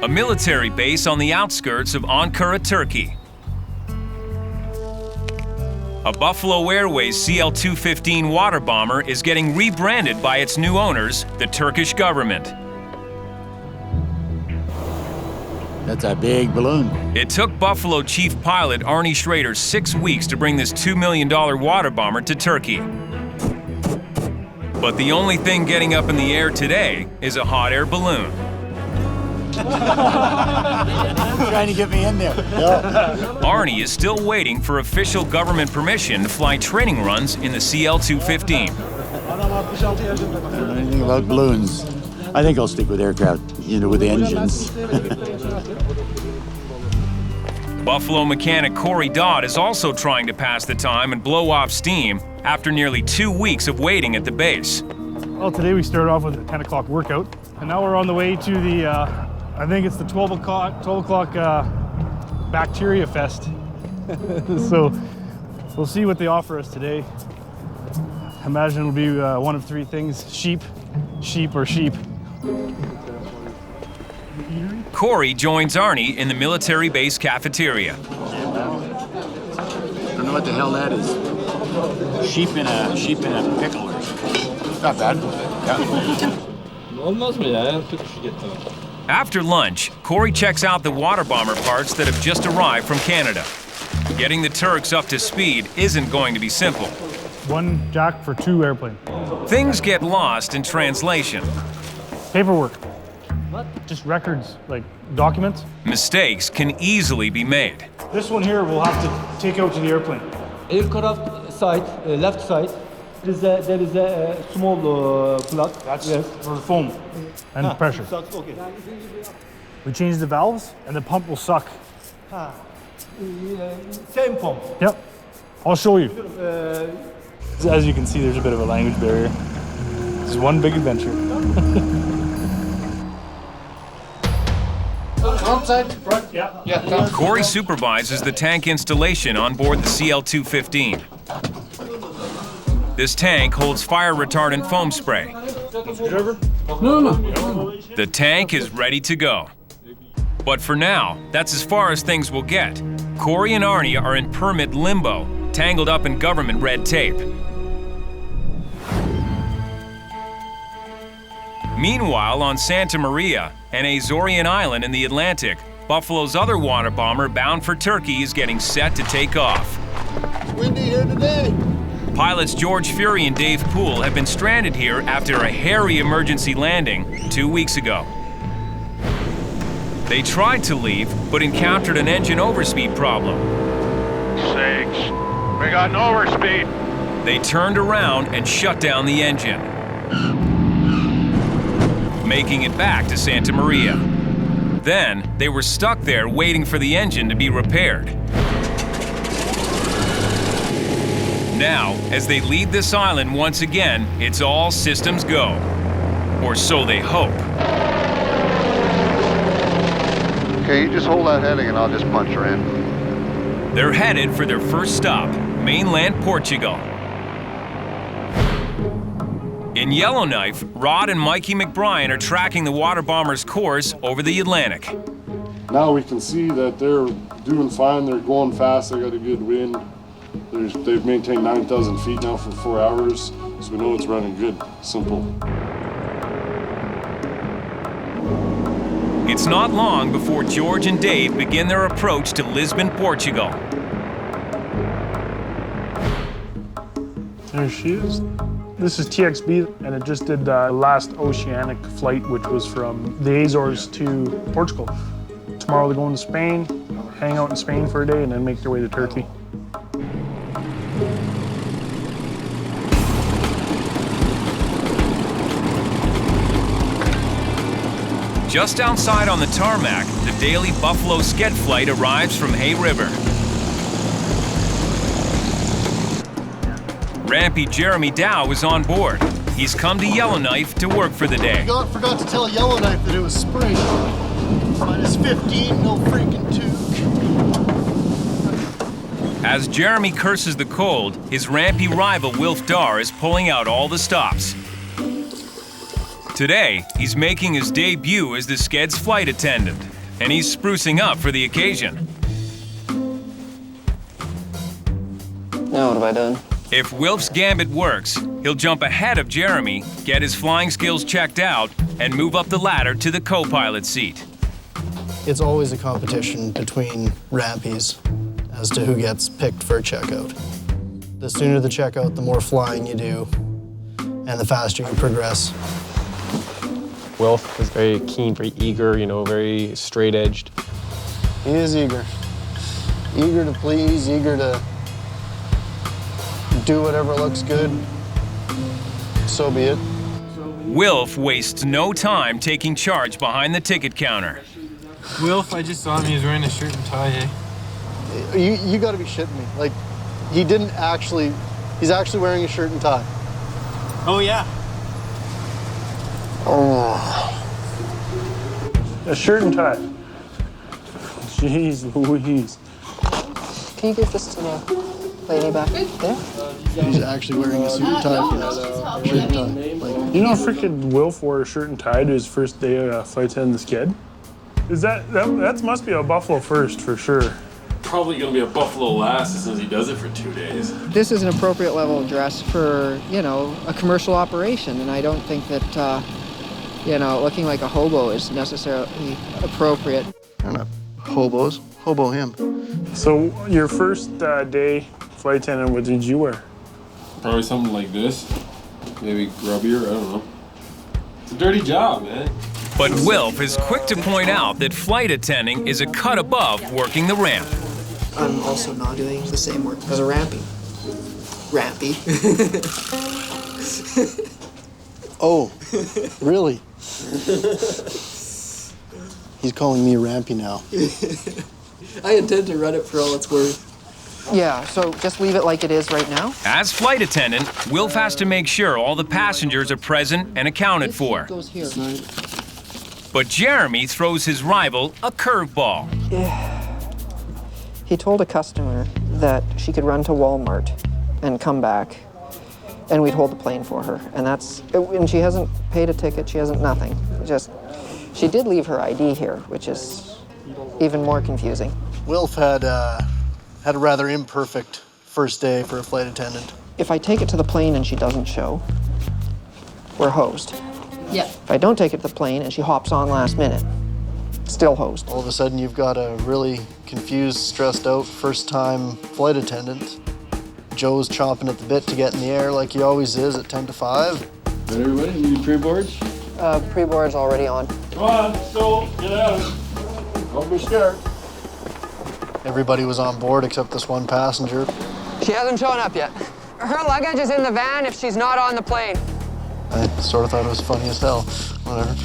a military base on the outskirts of Ankara, Turkey. A Buffalo Airways CL-215 water bomber is getting rebranded by its new owners, the Turkish government. That's a big balloon. It took Buffalo chief pilot Arnie Schrader 6 weeks to bring this $2 million water bomber to Turkey. But the only thing getting up in the air today is a hot air balloon. Trying to get me in there. Arnie is still waiting for official government permission to fly training runs in the CL-215. Anything about balloons? I think I'll stick with aircraft, with engines. Buffalo mechanic Corey Dodd is also trying to pass the time and blow off steam after nearly 2 weeks of waiting at the base. Well, today we started off with a 10 o'clock workout, and now we're on the way to the, I think it's the 12 o'clock bacteria fest. So we'll see what they offer us today. Imagine it'll be one of 3 things: sheep, sheep, or sheep. Corey joins Arnie in the military base cafeteria. I don't know what the hell that is. Sheep in a pickle. Not bad. Yeah. After lunch, Corey checks out the water bomber parts that have just arrived from Canada. Getting the Turks up to speed isn't going to be simple. 1 jack for 2 airplanes. Things get lost in translation. Paperwork. What? Just records, like documents. Mistakes can easily be made. This one here we'll have to take out to the airplane. Aircraft side, left side, there is a small plug. That's for the foam and pressure. Okay. We change the valves and the pump will suck. Same pump. Yep. I'll show you. As you can see, there's a bit of a language barrier. This is one big adventure. Outside, front, yeah. Corey supervises the tank installation on board the CL-215. This tank holds fire retardant foam spray. No. The tank is ready to go. But for now, that's as far as things will get. Corey and Arnie are in permit limbo, tangled up in government red tape. Meanwhile, on Santa Maria, an Azorian island in the Atlantic, Buffalo's other water bomber bound for Turkey is getting set to take off. Windy here today. Pilots George Fury and Dave Poole have been stranded here after a hairy emergency landing 2 weeks ago. They tried to leave, but encountered an engine overspeed problem. Sakes, we got an overspeed. They turned around and shut down the engine, making it back to Santa Maria. Then, they were stuck there waiting for the engine to be repaired. Now, as they leave this island once again, it's all systems go. Or so they hope. Okay, you just hold that heading and I'll just punch her in. They're headed for their first stop, mainland Portugal. In Yellowknife, Rod and Mikey McBryan are tracking the water bomber's course over the Atlantic. Now we can see that they're doing fine, they're going fast, they got a good wind. They've maintained 9,000 feet now for 4 hours, so we know it's running good, simple. It's not long before George and Dave begin their approach to Lisbon, Portugal. There she is. This is TXB, and it just did the last oceanic flight, which was from the Azores to Portugal. Tomorrow they're going to Spain, hang out in Spain for a day, and then make their way to Turkey. Just outside on the tarmac, the daily Buffalo Sked flight arrives from Hay River. Rampy Jeremy Dow is on board. He's come to Yellowknife to work for the day. Forgot to tell Yellowknife that it was spring. -15, no freaking 2. As Jeremy curses the cold, his rampy rival Wilf Dar is pulling out all the stops. Today, he's making his debut as the Sked's flight attendant. and he's sprucing up for the occasion. Now what have I done? If Wilf's gambit works, he'll jump ahead of Jeremy, get his flying skills checked out, and move up the ladder to the co-pilot seat. It's always a competition between rampies as to who gets picked for a checkout. The sooner the checkout, the more flying you do, and the faster you progress. Wilf is very keen, very eager, you know, very straight-edged. He is eager. Eager to please, eager to do whatever looks good. So be it. Wilf wastes no time taking charge behind the ticket counter. Wilf, I just saw him. He was wearing a shirt and tie, eh? You gotta be shitting me. Like, he's actually wearing a shirt and tie. Oh, yeah. Oh. A shirt and tie. Jeez Louise. Can you give this to the lady back there? He's actually wearing a suit and tie for this shirt and tie. Like, You know, freaking Wilf wore a shirt and tie to his first day of flight attendant's kid. Is that must be a Buffalo first for sure. Probably gonna be a Buffalo last as soon as he does it for 2 days. This is an appropriate level of dress for, you know, a commercial operation, and I don't think that, you know, looking like a hobo is necessarily appropriate. They're not hobos. Hobo him. So your first day flight attendant, what did you wear? Probably something like this. Maybe grubbier, I don't know. It's a dirty job, man. But Wilf is quick to point out that flight attending is a cut above working the ramp. I'm also not doing the same work as a rampy. Rampy. Oh, really? He's calling me a rampy now. I intend to run it for all it's worth. Yeah, so just leave it like it is right now. As flight attendant, Wilf has to make sure all the passengers are present and accounted for. Goes here. But Jeremy throws his rival a curveball. He told a customer that she could run to Walmart and come back, and we'd hold the plane for her. And she hasn't paid a ticket, she hasn't nothing. She did leave her ID here, which is even more confusing. Wilf had a rather imperfect first day for a flight attendant. If I take it to the plane and she doesn't show, we're hosed. Yeah. If I don't take it to the plane and she hops on last minute, still hosed. All of a sudden, you've got a really confused, stressed out first-time flight attendant. Joe's chomping at the bit to get in the air like he always is at 10 to 5. Right, everybody? You need pre-boards? Pre-board's already on. Come on, so get out. Don't be scared. Everybody was on board except this one passenger. She hasn't shown up yet. Her luggage is in the van if she's not on the plane. I sort of thought it was funny as hell. Whatever.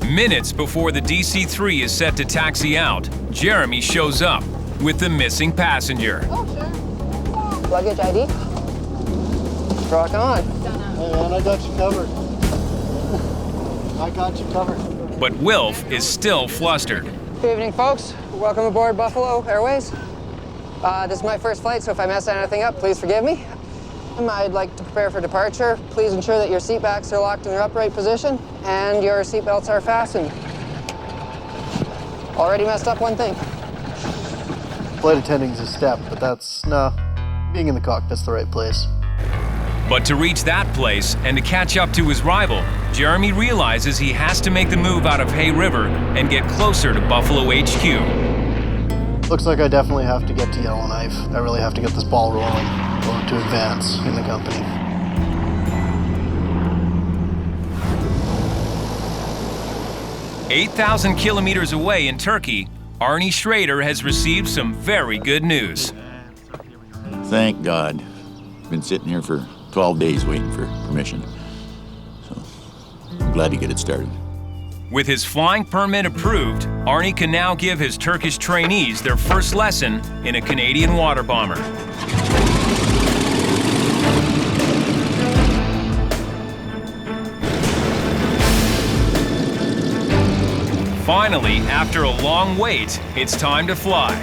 Minutes before the DC-3 is set to taxi out, Jeremy shows up with the missing passenger. Oh, sure. Luggage ID? Rock on. Hey man, I got you covered. I got you covered. But Wilf is still flustered. Good evening, folks. Welcome aboard Buffalo Airways. This is my first flight, so if I mess anything up, please forgive me. I'd like to prepare for departure. Please ensure that your seat backs are locked in their upright position and your seat belts are fastened. Already messed up one thing. Flight attending's a step, but being in the cockpit's the right place. But to reach that place and to catch up to his rival, Jeremy realizes he has to make the move out of Hay River and get closer to Buffalo HQ. Looks like I definitely have to get to Yellowknife. I really have to get this ball rolling or to advance in the company. "8,000 kilometers away in Turkey, Arnie Schrader has received some very good news. Thank God. Been sitting here for 12 days waiting for permission. So I'm glad to get it started. With his flying permit approved, Arnie can now give his Turkish trainees their first lesson in a Canadian water bomber. Finally, after a long wait, it's time to fly.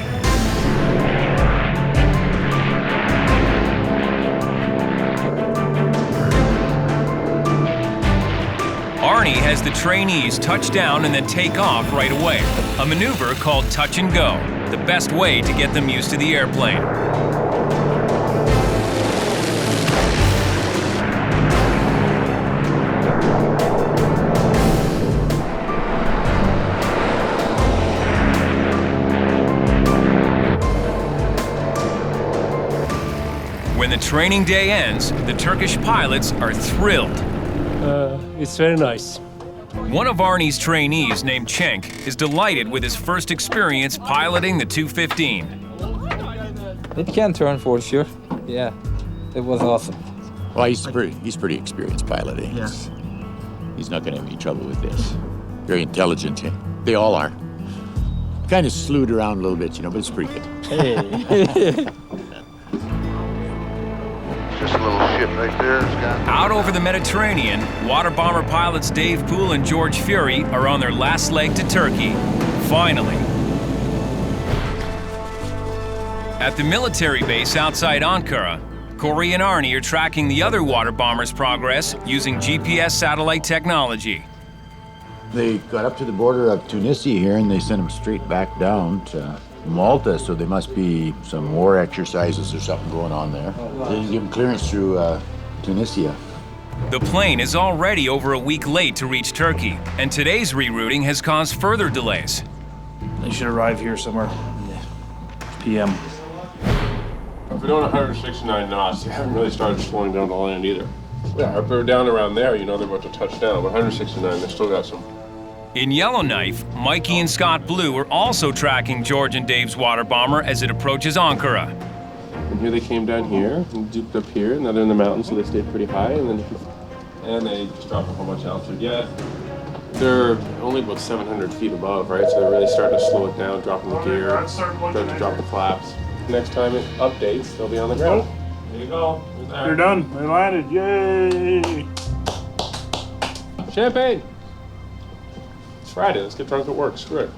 Arnie has the trainees touch down and then take off right away. A maneuver called touch and go, the best way to get them used to the airplane. When the training day ends, the Turkish pilots are thrilled. It's very nice. One of Arnie's trainees, named Cenk, is delighted with his first experience piloting the 215. It can turn for sure. Yeah, it was awesome. Well, he's pretty experienced pilot. Eh? Yes. He's not going to have any trouble with this. Very intelligent. Eh? They all are. Kind of slewed around a little bit, you know, but it's pretty good. Hey. Just a little ship right there. It's got... Out over the Mediterranean, water bomber pilots Dave Poole and George Fury are on their last leg to Turkey. Finally. At the military base outside Ankara, Corey and Arnie are tracking the other water bombers' progress using GPS satellite technology. They got up to the border of Tunisia here, and they sent them straight back down to Malta, so there must be some war exercises or something going on there. They didn't give them clearance through Tunisia. The plane is already over a week late to reach Turkey, and today's rerouting has caused further delays. They should arrive here somewhere PM. If we're doing 169 knots, they haven't really started slowing down to land either. Yeah, if they're down around there, you know they're about to touch down, but 169, they still got some. In Yellowknife, Mikey and Scott Blue are also tracking George and Dave's water bomber as it approaches Ankara. And here they came down here, and duped up here, and now they're in the mountains, so they stayed pretty high, and they just dropped a whole bunch of altitude. Yeah, they're only about 700 feet above, right? So they're really starting to slow it down, dropping the gear, starting to drop the flaps. Next time it updates, they'll be on the ground. There you go. They're done. They landed. Yay! Champagne! It's Friday. Let's get drunk at work. Screw it.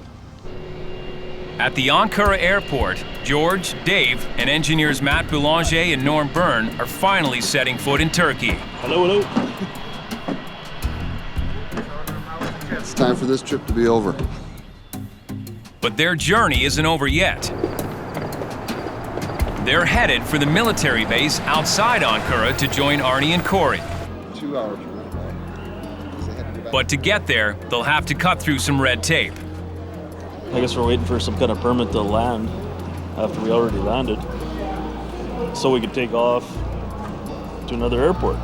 At the Ankara airport, George, Dave, and engineers Matt Boulanger and Norm Byrne are finally setting foot in Turkey. Hello, hello. It's time for this trip to be over. But their journey isn't over yet. They're headed for the military base outside Ankara to join Arnie and Corey. 2 hours. But to get there, they'll have to cut through some red tape. I guess we're waiting for some kind of permit to land after we already landed, so we could take off to another airport.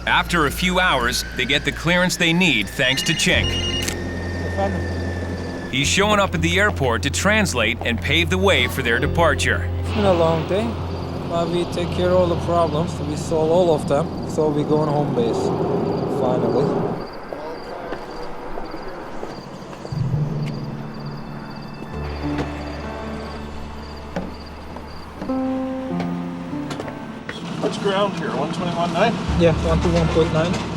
After a few hours, they get the clearance they need thanks to Cenk. He's showing up at the airport to translate and pave the way for their departure. It's been a long day, but we take care of all the problems. We solve all of them, so we're going home base, finally. What's ground here? 121.9? Yeah, 121.9.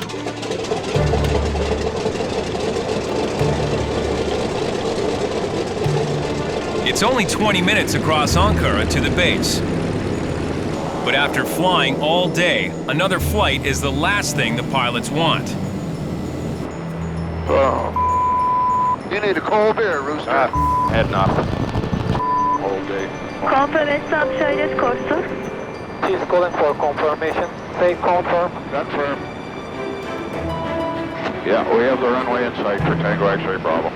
It's only 20 minutes across Ankara to the base. But after flying all day, another flight is the last thing the pilots want. You need a cold beer, Rooster. Heading up. Whole day. She's calling for confirmation. Say confirm. Confirm. Yeah, we have the runway in sight for Tango X-ray Bravo.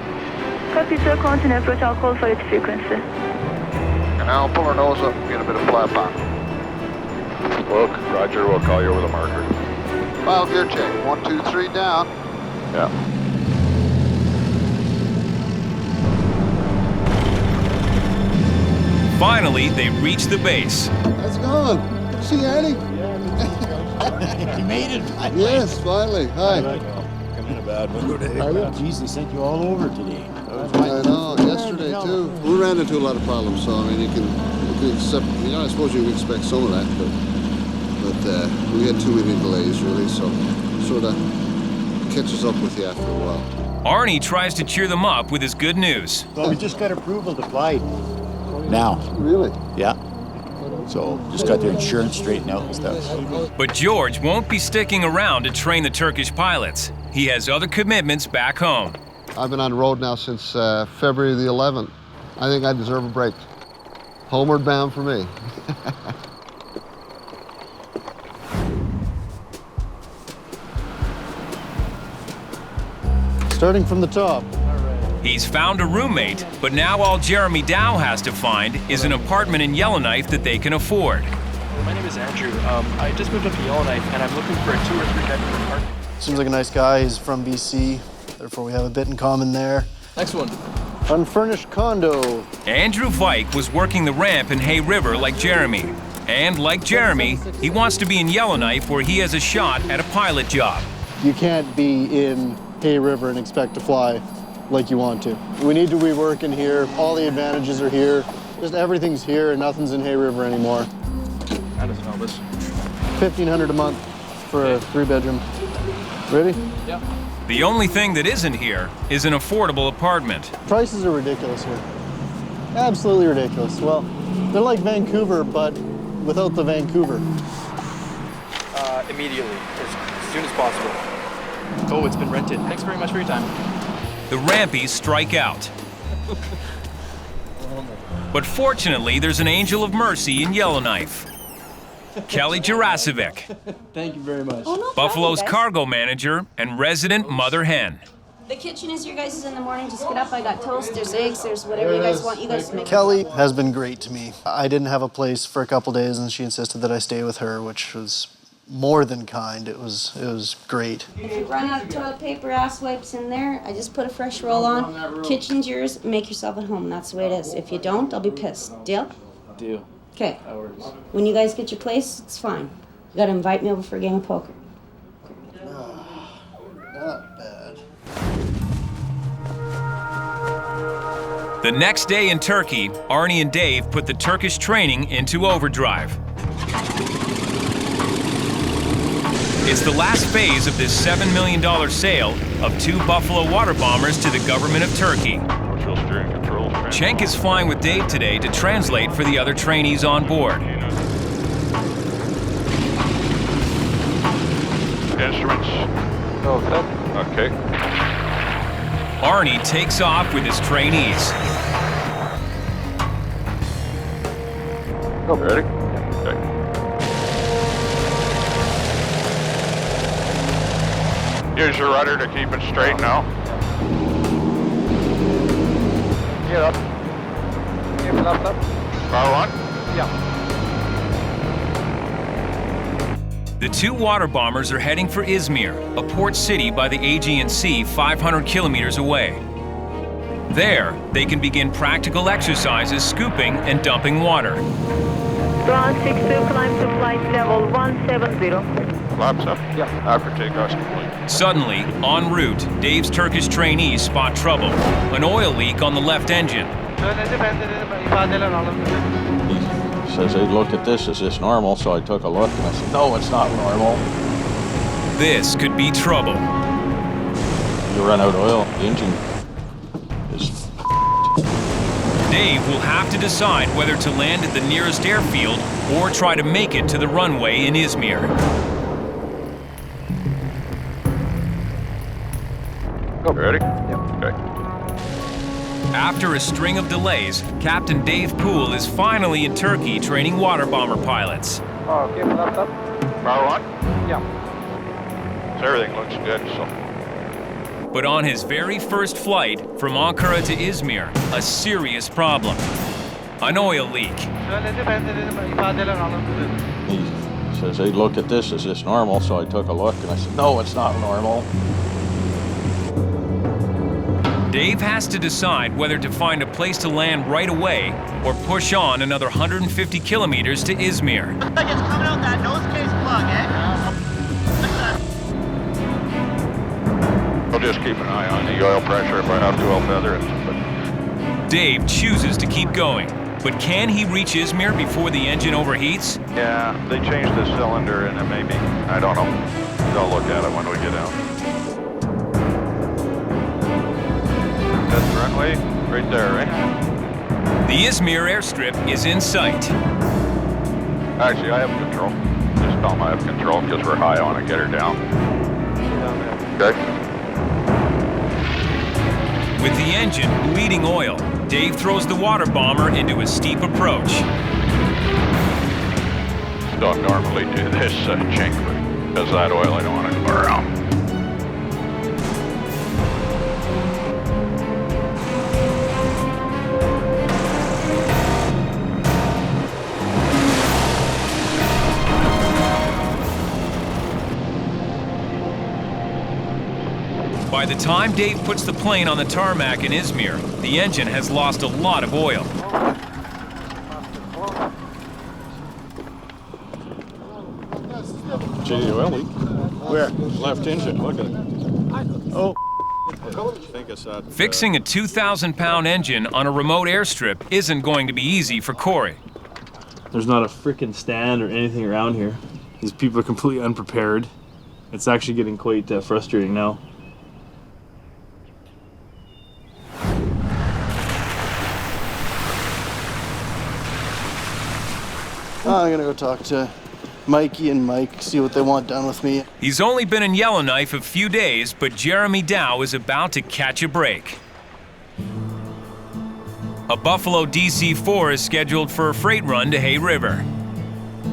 Copy, sir. Continue approach. I'll call for its frequency. And now pull her nose up and get a bit of flap on. Look, Roger, we'll call you over the marker. File gear check. 1, 2, 3 down. Yeah. Finally, they reach the base. How's it going? See Annie? You made it finally. Yes, finally. Hi. I'm in a bad mood. Jeez, they sent you all over today. I know, yesterday too. We ran into a lot of problems, so I mean, you can accept, you know, I suppose you can expect some of that, but we had too many delays really, so sort of catches up with you after a while. Arnie tries to cheer them up with his good news. Well, we just got approval to fly now. Really? Yeah. So just got their insurance straightened out and stuff. But George won't be sticking around to train the Turkish pilots. He has other commitments back home. I've been on the road now since February the 11th. I think I deserve a break. Homeward bound for me. Starting from the top. He's found a roommate, but now all Jeremy Dow has to find is an apartment in Yellowknife that they can afford. My name is Andrew. I just moved up to Yellowknife, and I'm looking for a 2 or 3 bedroom apartment. Seems like a nice guy. He's from BC, therefore we have a bit in common there. Next one. Unfurnished condo. Andrew Vike was working the ramp in Hay River like Jeremy. And like Jeremy, he wants to be in Yellowknife where he has a shot at a pilot job. You can't be in Hay River and expect to fly like you want to. We need to be working here. All the advantages are here. Just everything's here and nothing's in Hay River anymore. How does it know this? $1,500 a month for a 3-bedroom. Ready? Yeah. The only thing that isn't here is an affordable apartment. Prices are ridiculous here. Absolutely ridiculous. Well, they're like Vancouver, but without the Vancouver. Immediately, as soon as possible. Oh, it's been rented. Thanks very much for your time. The Rampies strike out. But fortunately, there's an angel of mercy in Yellowknife. Kelly Jurasovic. Thank you very much. Oh, no Buffalo's problem, guys. cargo manager and resident mother hen. The kitchen is your guys' in the morning. Just get up. I got toast, there's eggs, there's whatever you guys want. You guys make Kelly has been great to me. I didn't have a place for a couple days and she insisted that I stay with her, which was more than kind. It was great. If you run out of toilet paper, ass wipes in there, I just put a fresh roll on. Kitchen's yours. Make yourself at home. That's the way it is. If you don't, I'll be pissed. Deal? Deal. Okay. When you guys get your place, it's fine. You gotta invite me over for a game of poker. Not bad. The next day in Turkey, Arnie and Dave put the Turkish training into overdrive. It's the last phase of this $7 million sale of 2 Buffalo water bombers to the government of Turkey. Cenk is flying with Dave today to translate for the other trainees on board. Instruments. Okay. Arnie takes off with his trainees. Ready? Okay. Use your rudder to keep it straight now. Get up. Keep it up. Power on? Yeah. The 2 water bombers are heading for Izmir, a port city by the Aegean Sea 500 kilometers away. There, they can begin practical exercises scooping and dumping water. Ground 62, climb to flight level 170. Flaps up? Yeah. After takeoff's complete. Suddenly, en route, Dave's Turkish trainees spot trouble. An oil leak on the left engine. He says, hey, look at this, is this normal? So I took a look and I said, no, it's not normal. This could be trouble. You run out of oil, the engine is Dave will have to decide whether to land at the nearest airfield or try to make it to the runway in Izmir. Ready? Yep. Okay. After a string of delays, Captain Dave Poole is finally in Turkey training water bomber pilots. Oh, keep it up. Power on? Yeah. So everything looks good, so. But on his very first flight from Ankara to Izmir, a serious problem. An oil leak. He says, hey, look at this, is this normal? So I took a look and I said, no, it's not normal. Dave has to decide whether to find a place to land right away or push on another 150 kilometers to Izmir. It's coming out that nose case plug, I'll just keep an eye on the oil pressure. If I have to, I'll feather it. But Dave chooses to keep going, but can he reach Izmir before the engine overheats? yeah, they changed the cylinder and it may be, I don't know. I'll look at it when we get out. That's the runway, right there, right? The Izmir airstrip is in sight. Actually, I have control. Just tell them I have control because we're high on it. Get her down. Okay. With the engine bleeding oil, Dave throws the water bomber into a steep approach. Don't normally do this, Chink, but because of that oil, I don't want to go around. By the time Dave puts the plane on the tarmac in Izmir, the engine has lost a lot of oil. Gee, oil leak. Where? Left engine, look at it. Oh. I think it's that. Fixing a 2,000-pound engine on a remote airstrip isn't going to be easy for Corey. There's not a frickin' stand or anything around here. These people are completely unprepared. It's actually getting quite frustrating now. I'm gonna go talk to Mikey and Mike, see what they want done with me. He's only been in Yellowknife a few days, but Jeremy Dow is about to catch a break. A Buffalo DC-4 is scheduled for a freight run to Hay River.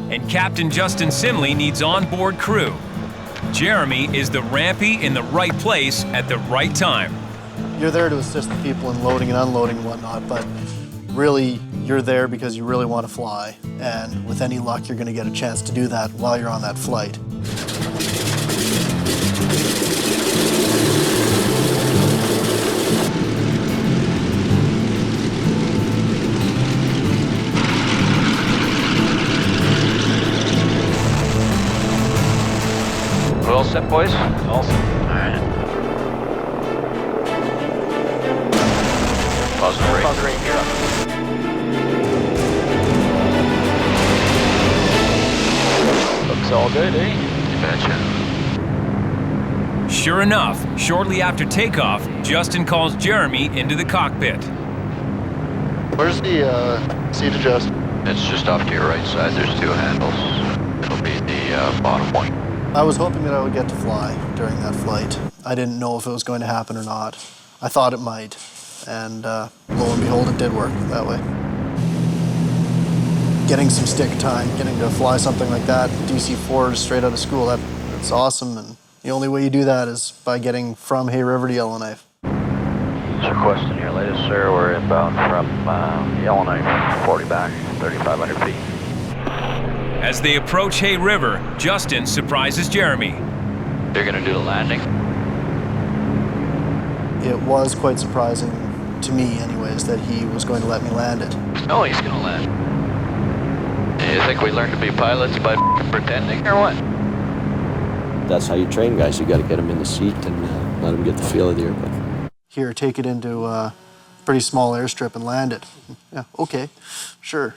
And Captain Justin Sinley needs onboard crew. Jeremy is the rampy in the right place at the right time. You're there to assist the people in loading and unloading and whatnot, but really, you're there because you really want to fly. And with any luck, you're going to get a chance to do that while you're on that flight. We're all set, boys? All set. All right. Pause the brake. Pause the brake. Gear up. Looks all good, eh? You betcha. Sure enough, shortly after takeoff, Justin calls Jeremy into the cockpit. Where's the seat adjust? It's just off to your right side. There's two handles. It'll be the bottom point. I was hoping that I would get to fly during that flight. I didn't know if it was going to happen or not. I thought it might, and lo and behold, it did work that way. Getting some stick time, getting to fly something like that, DC-4 straight out of school, that's awesome, and the only way you do that is by getting from Hay River to Yellowknife. So question here, latest sir, we're inbound from Yellowknife, 40 back, 3,500 feet. As they approach Hay River, Justin surprises Jeremy. You're gonna do the landing? It was quite surprising, to me anyways, that he was going to let me land it. No, he's gonna land. You think we learn to be pilots by pretending, or what? That's how you train guys. You gotta get them in the seat and let them get the feel of the airplane. Here, take it into a pretty small airstrip and land it. Yeah, okay, sure.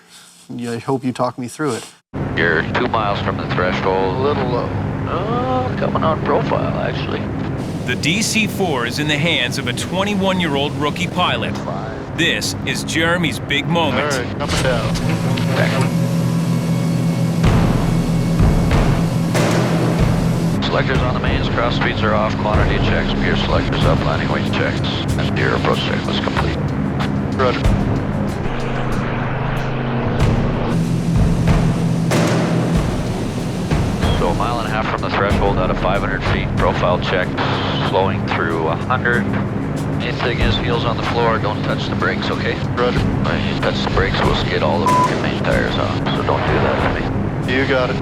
I hope you talk me through it. You're 2 miles from the threshold, a little low. Oh, coming on profile, actually. The DC-4 is in the hands of a 21-year-old rookie pilot. This is Jeremy's big moment. All right, coming down. Selectors on the mains, cross speeds are off, quantity checks, gear selectors up, landing weight checks, and gear approach check was complete. Roger. So a mile and a half from the threshold out of 500 feet, profile check, slowing through 100. Main thing is heels on the floor, don't touch the brakes, okay? Roger. When you touch the brakes, we'll skid all the main tires off, so don't do that to me. You got it.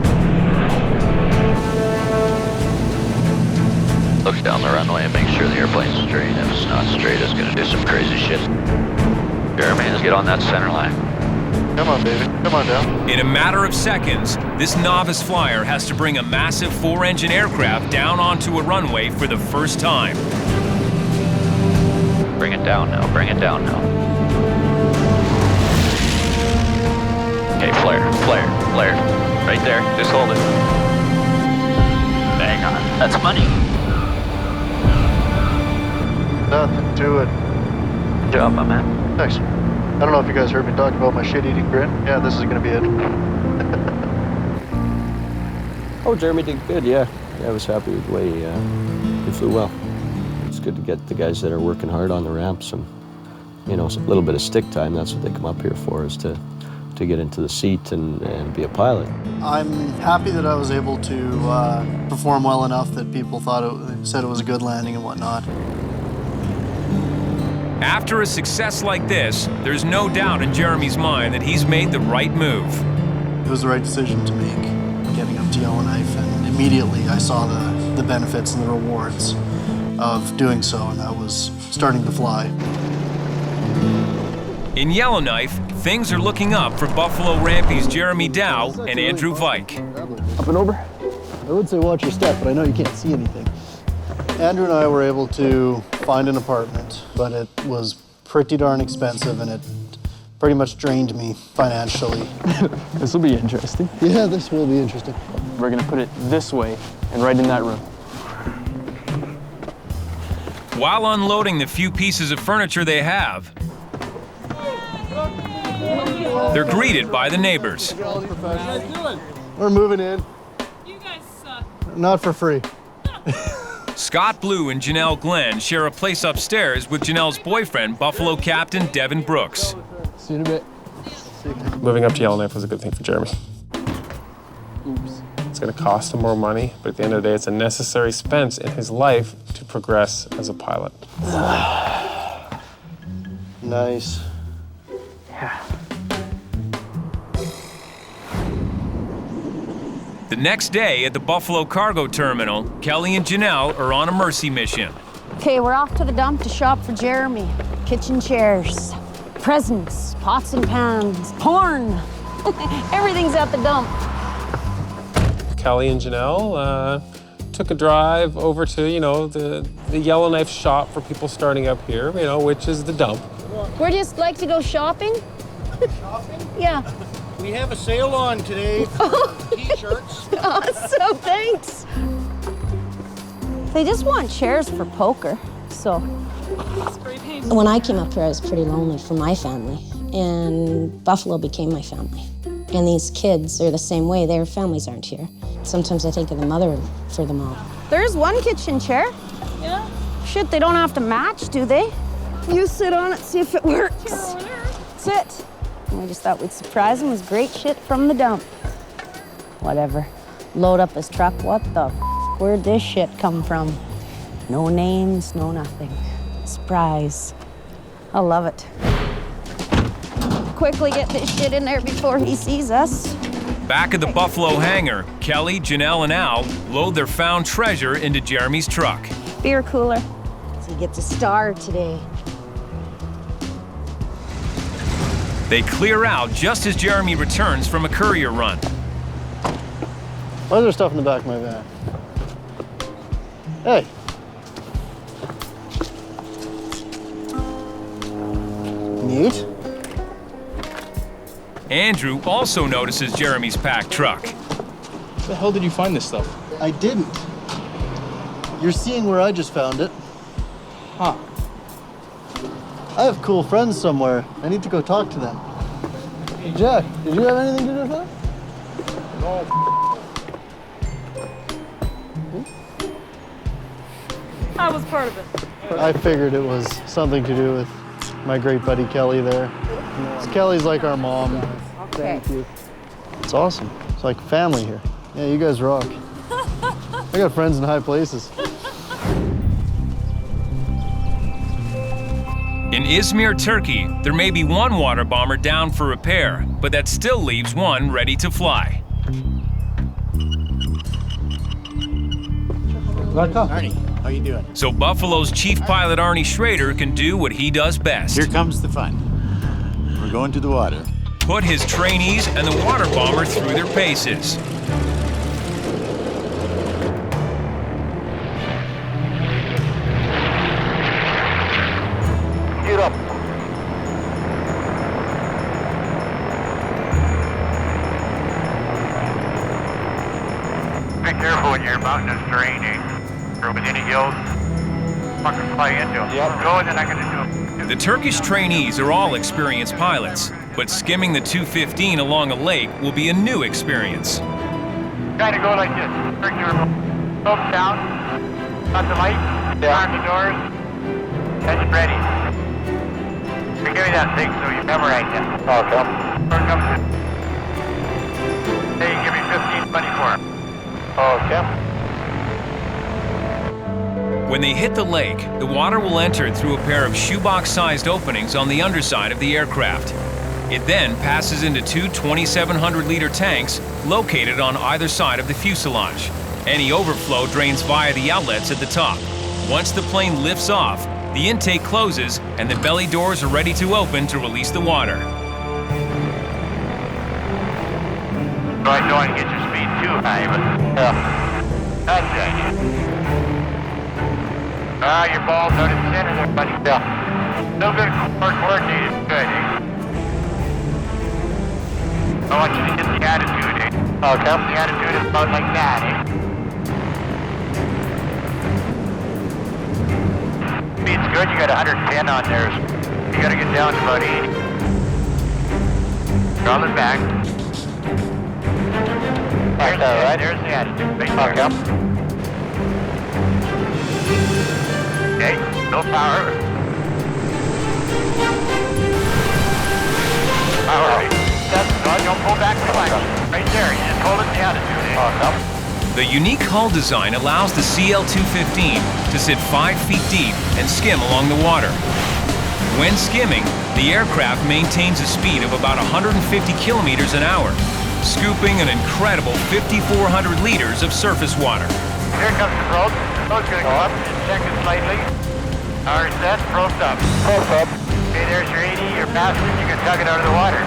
Look down the runway and make sure the airplane's straight. If it's not straight, it's gonna do some crazy shit. Jeremy, let's get on that center line. Come on, baby. Come on down. In a matter of seconds, this novice flyer has to bring a massive 4-engine aircraft down onto a runway for the first time. Bring it down now, bring it down now. Okay, flare. Right there, just hold it. Bang on, that's money. Nothing to it. Good job, my man. Thanks. I don't know if you guys heard me talk about my shit-eating grin. Yeah, this is gonna be it. Oh, Jeremy did good, yeah. I was happy with the way he flew well. It's good to get the guys that are working hard on the ramp some, you know, a little bit of stick time. That's what they come up here for, is to get into the seat and be a pilot. I'm happy that I was able to perform well enough that people said it was a good landing and whatnot. After a success like this, there's no doubt in Jeremy's mind that he's made the right move. It was the right decision to make, getting up to Yellowknife, and immediately I saw the benefits and the rewards of doing so, and I was starting to fly. In Yellowknife, things are looking up for Buffalo Rampies Jeremy Dow and Andrew Vike. Up and over? I would say watch your step, but I know you can't see anything. Andrew and I were able to find an apartment, but it was pretty darn expensive, and it pretty much drained me financially. This will be interesting. Yeah, this will be interesting. We're gonna put it this way and right in that room. While unloading the few pieces of furniture they have, they're greeted by the neighbors. We're moving in. You guys suck. Not for free. Scott Blue and Janelle Glenn share a place upstairs with Janelle's boyfriend, Buffalo Captain Devin Brooks. See you in a bit. Moving up to Yellowknife was a good thing for Jeremy. Oops. It's going to cost him more money, but at the end of the day, it's a necessary expense in his life to progress as a pilot. Nice. Yeah. The next day at the Buffalo Cargo Terminal, Kelly and Janelle are on a mercy mission. Okay, we're off to the dump to shop for Jeremy. Kitchen chairs, presents, pots and pans, porn. Everything's at the dump. Kelly and Janelle took a drive over to, you know, the Yellowknife shop for people starting up here, you know, which is the dump. We're just like to go shopping. Shopping? Yeah. We have a sale on today for t-shirts. Awesome, thanks. They just want chairs for poker, so. When I came up here, I was pretty lonely for my family, and Buffalo became my family. And these kids are the same way. Their families aren't here. Sometimes I think of the mother for them all. There's one kitchen chair. Yeah? Shit, they don't have to match, do they? You sit on it, see if it works. Chair over there. Sit. And we just thought we'd surprise him with great shit from the dump. Whatever. Load up his truck. What the where'd this shit come from? No names, no nothing. Surprise. I love it. Quickly get this shit in there before he sees us. Back at the Buffalo hangar, Kelly, Janelle, and Al load their found treasure into Jeremy's truck. Beer cooler. So he gets a star today. They clear out just as Jeremy returns from a courier run. Why is there stuff in the back of my van? Hey. Neat. Andrew also notices Jeremy's packed truck. Where the hell did you find this stuff? I didn't. You're seeing where I just found it. Huh. I have cool friends somewhere. I need to go talk to them. Hey, Jack, did you have anything to do with that? No. I was part of it. I figured it was something to do with my great buddy Kelly there. Kelly's like our mom. Okay. Thank you. It's awesome. It's like family here. Yeah, you guys rock. I got friends in high places. In Izmir, Turkey, there may be one water bomber down for repair, but that still leaves one ready to fly. Arnie, how you doing? So Buffalo's chief pilot Arnie Schrader can do what he does best. Here comes the fun. We're going to the water. Put his trainees and the water bomber through their paces. Get up. Be careful when you're in mountainous terrain or with any hills. Fucking fly into them. Yep. Go and then I can do it. The Turkish trainees are all experienced pilots, but skimming the 215 along a lake will be a new experience. kind of go like this. Bring your ropes down, got the light, arm the doors, and you're ready. Give me that thing so you memorize it. Okay. Here comes it. Hey, give me 1524. Okay. When they hit the lake, the water will enter through a pair of shoebox-sized openings on the underside of the aircraft. It then passes into two 2,700-liter tanks located on either side of the fuselage. Any overflow drains via the outlets at the top. Once the plane lifts off, the intake closes and the belly doors are ready to open to release the water. I don't want to get your speed too high, but that's right. Your ball's out in the center there, buddy. Yeah. Still good, more coordinated. Good, eh? I want you to get the attitude, eh? Okay. The attitude is about like that, eh? Speed's good, you got 110 on there. You gotta get down to about 80. Draw it back. There's the attitude. Okay. Okay, no power. All right. That's good. Don't pull back too much. Right there. You just hold it in the attitude. The unique hull design allows the CL-215 to sit 5 feet deep and skim along the water. When skimming, the aircraft maintains a speed of about 150 kilometers an hour, scooping an incredible 5,400 liters of surface water. Here comes the probe. The probe's going to go up and check it slightly. All right, set. Probe's up. Probe's up. Okay, there's your 80. You're past it. You can tug it out of the water.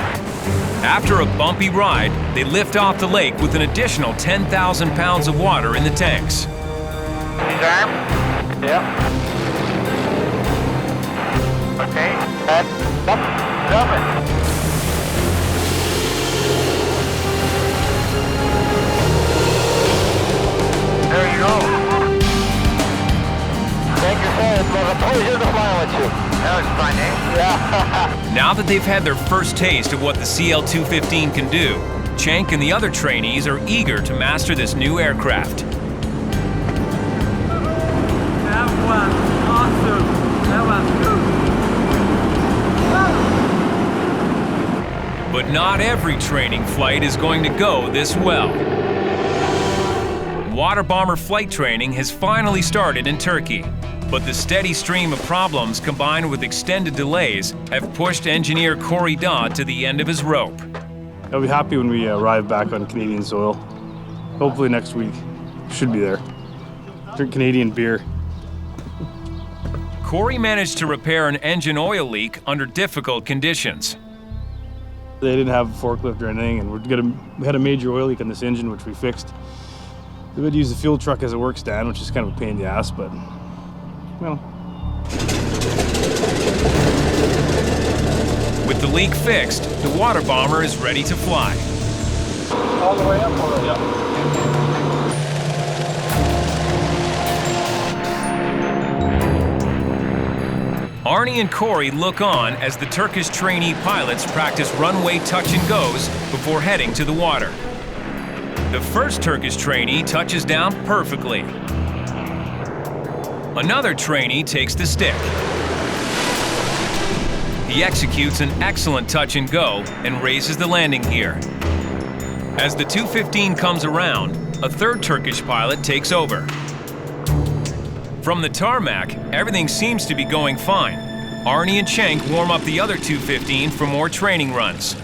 After a bumpy ride, they lift off the lake with an additional 10,000 pounds of water in the tanks. His arm? Yeah. Okay. Up. Dump it. There you go. Thank you, sir. It was a pleasure to fly with you. That was fun, eh? Yeah. Now that they've had their first taste of what the CL-215 can do, Cenk and the other trainees are eager to master this new aircraft. That was awesome. That was good. But not every training flight is going to go this well. Water bomber flight training has finally started in Turkey, but the steady stream of problems combined with extended delays have pushed engineer Corey Dodd to the end of his rope. I'll be happy when we arrive back on Canadian soil. Hopefully next week. Should be there. Drink Canadian beer. Corey managed to repair an engine oil leak under difficult conditions. They didn't have a forklift or anything, and we had a major oil leak on this engine, which we fixed. We would use the fuel truck as a work stand, which is kind of a pain in the ass, but, well. With the leak fixed, the water bomber is ready to fly. All the way up already? Yeah. Arnie and Corey look on as the Turkish trainee pilots practice runway touch and goes before heading to the water. The first Turkish trainee touches down perfectly. Another trainee takes the stick. He executes an excellent touch and go and raises the landing gear. As the 215 comes around, a third Turkish pilot takes over. From the tarmac, everything seems to be going fine. Arnie and Cenk warm up the other 215 for more training runs.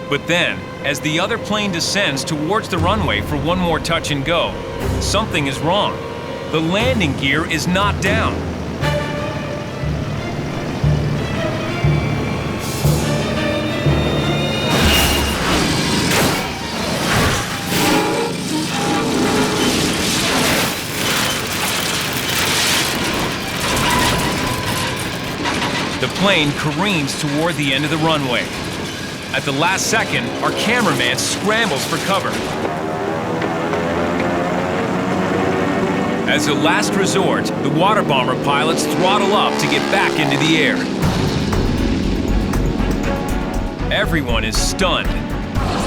But then, as the other plane descends towards the runway for one more touch and go, something is wrong. The landing gear is not down. The plane careens toward the end of the runway. At the last second, our cameraman scrambles for cover. As a last resort, the water bomber pilots throttle up to get back into the air. Everyone is stunned.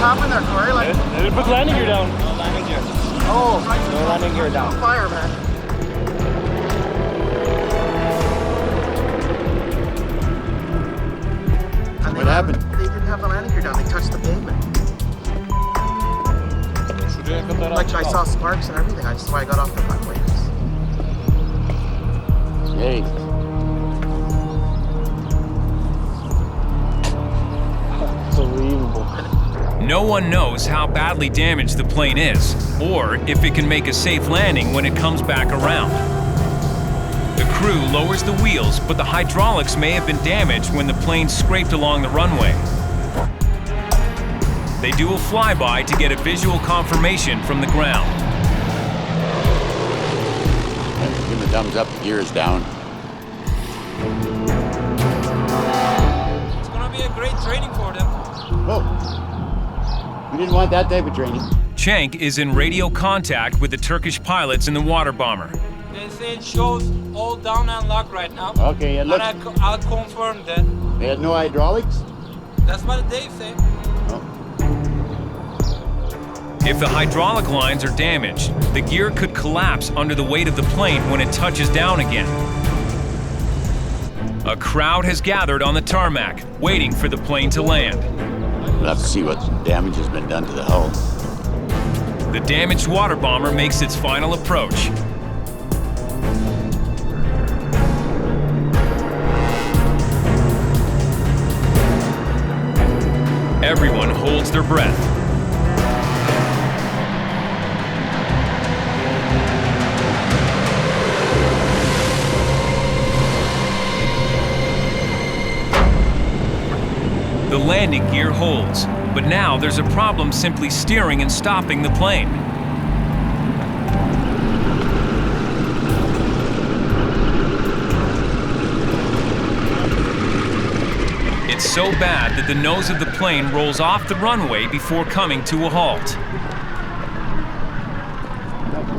happened there, Corey? Like, they put landing gear down. no landing gear. Oh, right. No landing gear down. Fire, man. What happened? They didn't have the landing gear down. They touched the pavement. Like I saw sparks and everything. That's why I got off the runway. Hey. Unbelievable. No one knows how badly damaged the plane is, or if it can make a safe landing when it comes back around. The crew lowers the wheels, but the hydraulics may have been damaged when the plane scraped along the runway. They do a flyby to get a visual confirmation from the ground. Give him a thumbs up, the gear is down. It's gonna be a great training for them. Whoa. We didn't want that type of training. Cenk is in radio contact with the Turkish pilots in the water bomber. They say it shows all down and lock right now. Okay, it looks... And I'll confirm that. They had no hydraulics? That's what Dave said. If the hydraulic lines are damaged, the gear could collapse under the weight of the plane when it touches down again. A crowd has gathered on the tarmac, waiting for the plane to land. We'll have to see what damage has been done to the hull. The damaged water bomber makes its final approach. Everyone holds their breath. The landing gear holds, but now there's a problem simply steering and stopping the plane. It's so bad that the nose of the plane rolls off the runway before coming to a halt.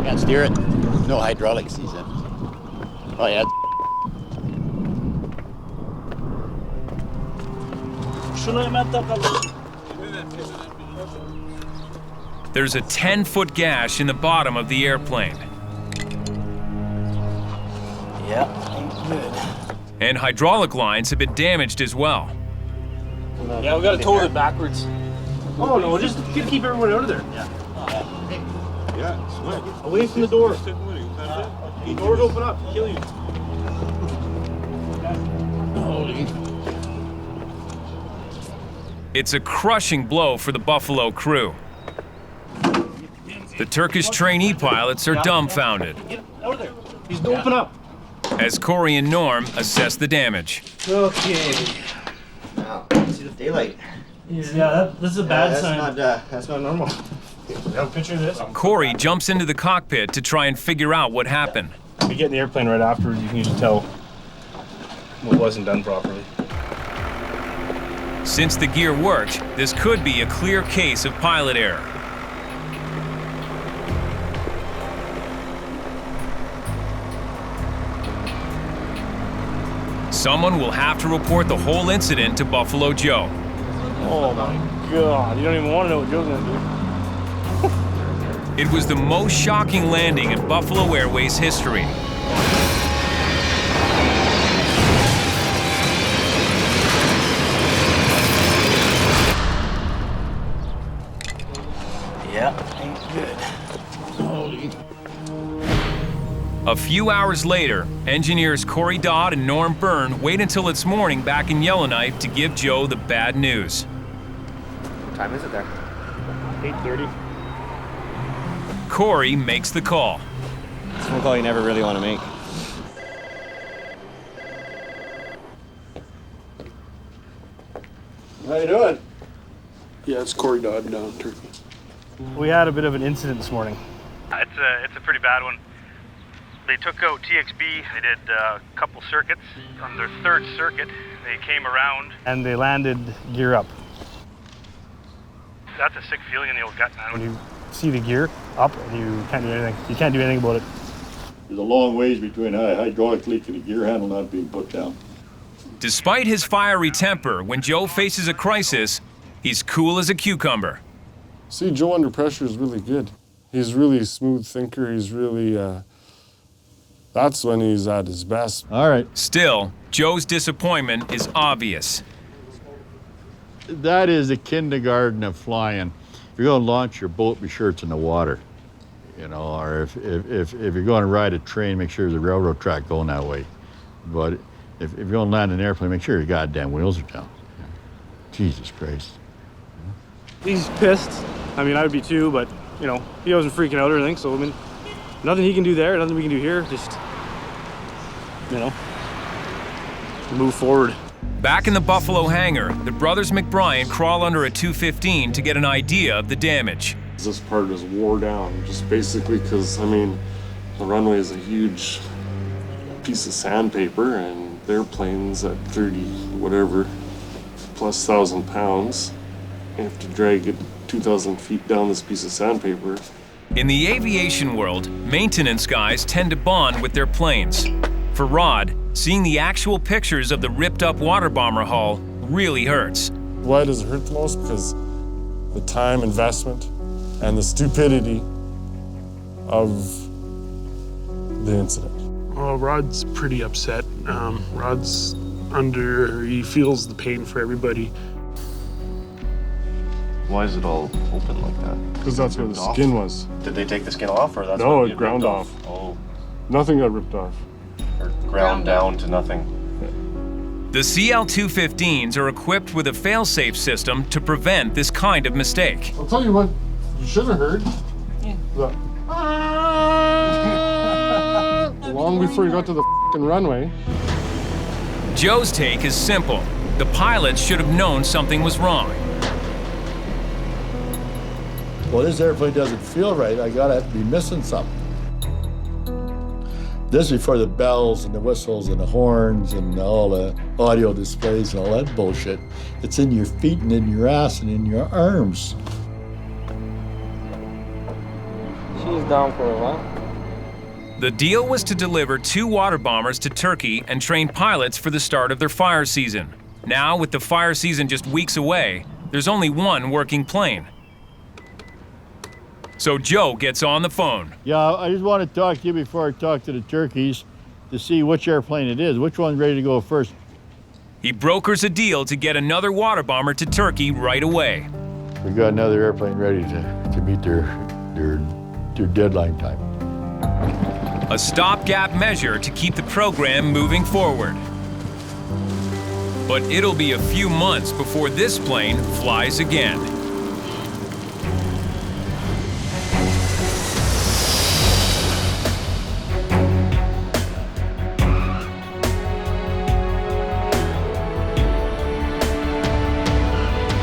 Can't steer it. No hydraulics, he said. Oh yeah. There's a 10-foot gash in the bottom of the airplane. Yeah, ain't good. And hydraulic lines have been damaged as well. Yeah, we gotta tow it backwards. Oh no, just keep everyone out of there. Yeah. Yeah, Away from the door. The doors open up, kill you. Holy. It's a crushing blow for the Buffalo crew. The Turkish trainee pilots are dumbfounded. Get out of there. He's open up. As Corey and Norm assess the damage. Okay. Now, see the daylight. Yeah, this is a bad sign. That's not normal. Have a picture of this? Corey jumps into the cockpit to try and figure out what happened. If you get in the airplane right afterwards, you can usually tell what wasn't done properly. Since the gear worked, this could be a clear case of pilot error. Someone will have to report the whole incident to Buffalo Joe. Oh my God, you don't even want to know what Joe's gonna do. It was the most shocking landing in Buffalo Airways history. Yeah, ain't good. Holy. A few hours later, engineers Corey Dodd and Norm Byrne wait until it's morning back in Yellowknife to give Joe the bad news. What time is it there? 8:30. Corey makes the call. It's a phone call you never really want to make. How you doing? Yeah, it's Corey Dodd down in Turkey. We had a bit of an incident this morning. It's a pretty bad one. They took out TXB. They did a couple circuits. On their third circuit, they came around. And they landed gear up. That's a sick feeling in the old gut, man. When you see the gear up, and you can't do anything. You can't do anything about it. There's a long ways between a hydraulic leak and a gear handle not being put down. Despite his fiery temper, when Joe faces a crisis, he's cool as a cucumber. See, Joe under pressure is really good. He's really a smooth thinker. He's really, that's when he's at his best. All right. Still, Joe's disappointment is obvious. That is a kindergarten of flying. If you're going to launch your boat, be sure it's in the water. You know, or if you're going to ride a train, make sure there's a railroad track going that way. But if you're going to land an airplane, make sure your goddamn wheels are down. Jesus Christ. He's pissed. I mean, I would be too, but, you know, he wasn't freaking out or anything, so, I mean, nothing he can do there, nothing we can do here, just, you know, move forward. Back in the Buffalo hangar, the brothers McBryan crawl under a 215 to get an idea of the damage. This part is wore down, just basically because, I mean, the runway is a huge piece of sandpaper, and their plane's at 30 whatever plus 1,000 pounds. You have to drag it 2,000 feet down this piece of sandpaper. In the aviation world, maintenance guys tend to bond with their planes. For Rod, seeing the actual pictures of the ripped-up water bomber hull really hurts. Why does it hurt the most? Because the time investment and the stupidity of the incident. Well, Rod's pretty upset. He feels the pain for everybody. Why is it all open like that? Because that's where the skin was. Did they take the skin off, or that's no, what it ground off. Oh. Nothing got ripped off. Or ground down to nothing. The CL-215s are equipped with a fail-safe system to prevent this kind of mistake. I'll tell you what, you should have heard. Yeah. Long before you got to the runway. Joe's take is simple. The pilots should have known something was wrong. Well, this airplane doesn't feel right. I gotta be missing something. This is before the bells and the whistles and the horns and all the audio displays and all that bullshit. It's in your feet and in your ass and in your arms. She's down for a while. The deal was to deliver 2 water bombers to Turkey and train pilots for the start of their fire season. Now, with the fire season just weeks away, there's only one working plane. So Joe gets on the phone. Yeah, I just want to talk to you before I talk to the turkeys to see which airplane it is. Which one's ready to go first? He brokers a deal to get another water bomber to Turkey right away. We got another airplane ready to meet their deadline time. A stopgap measure to keep the program moving forward. But it'll be a few months before this plane flies again.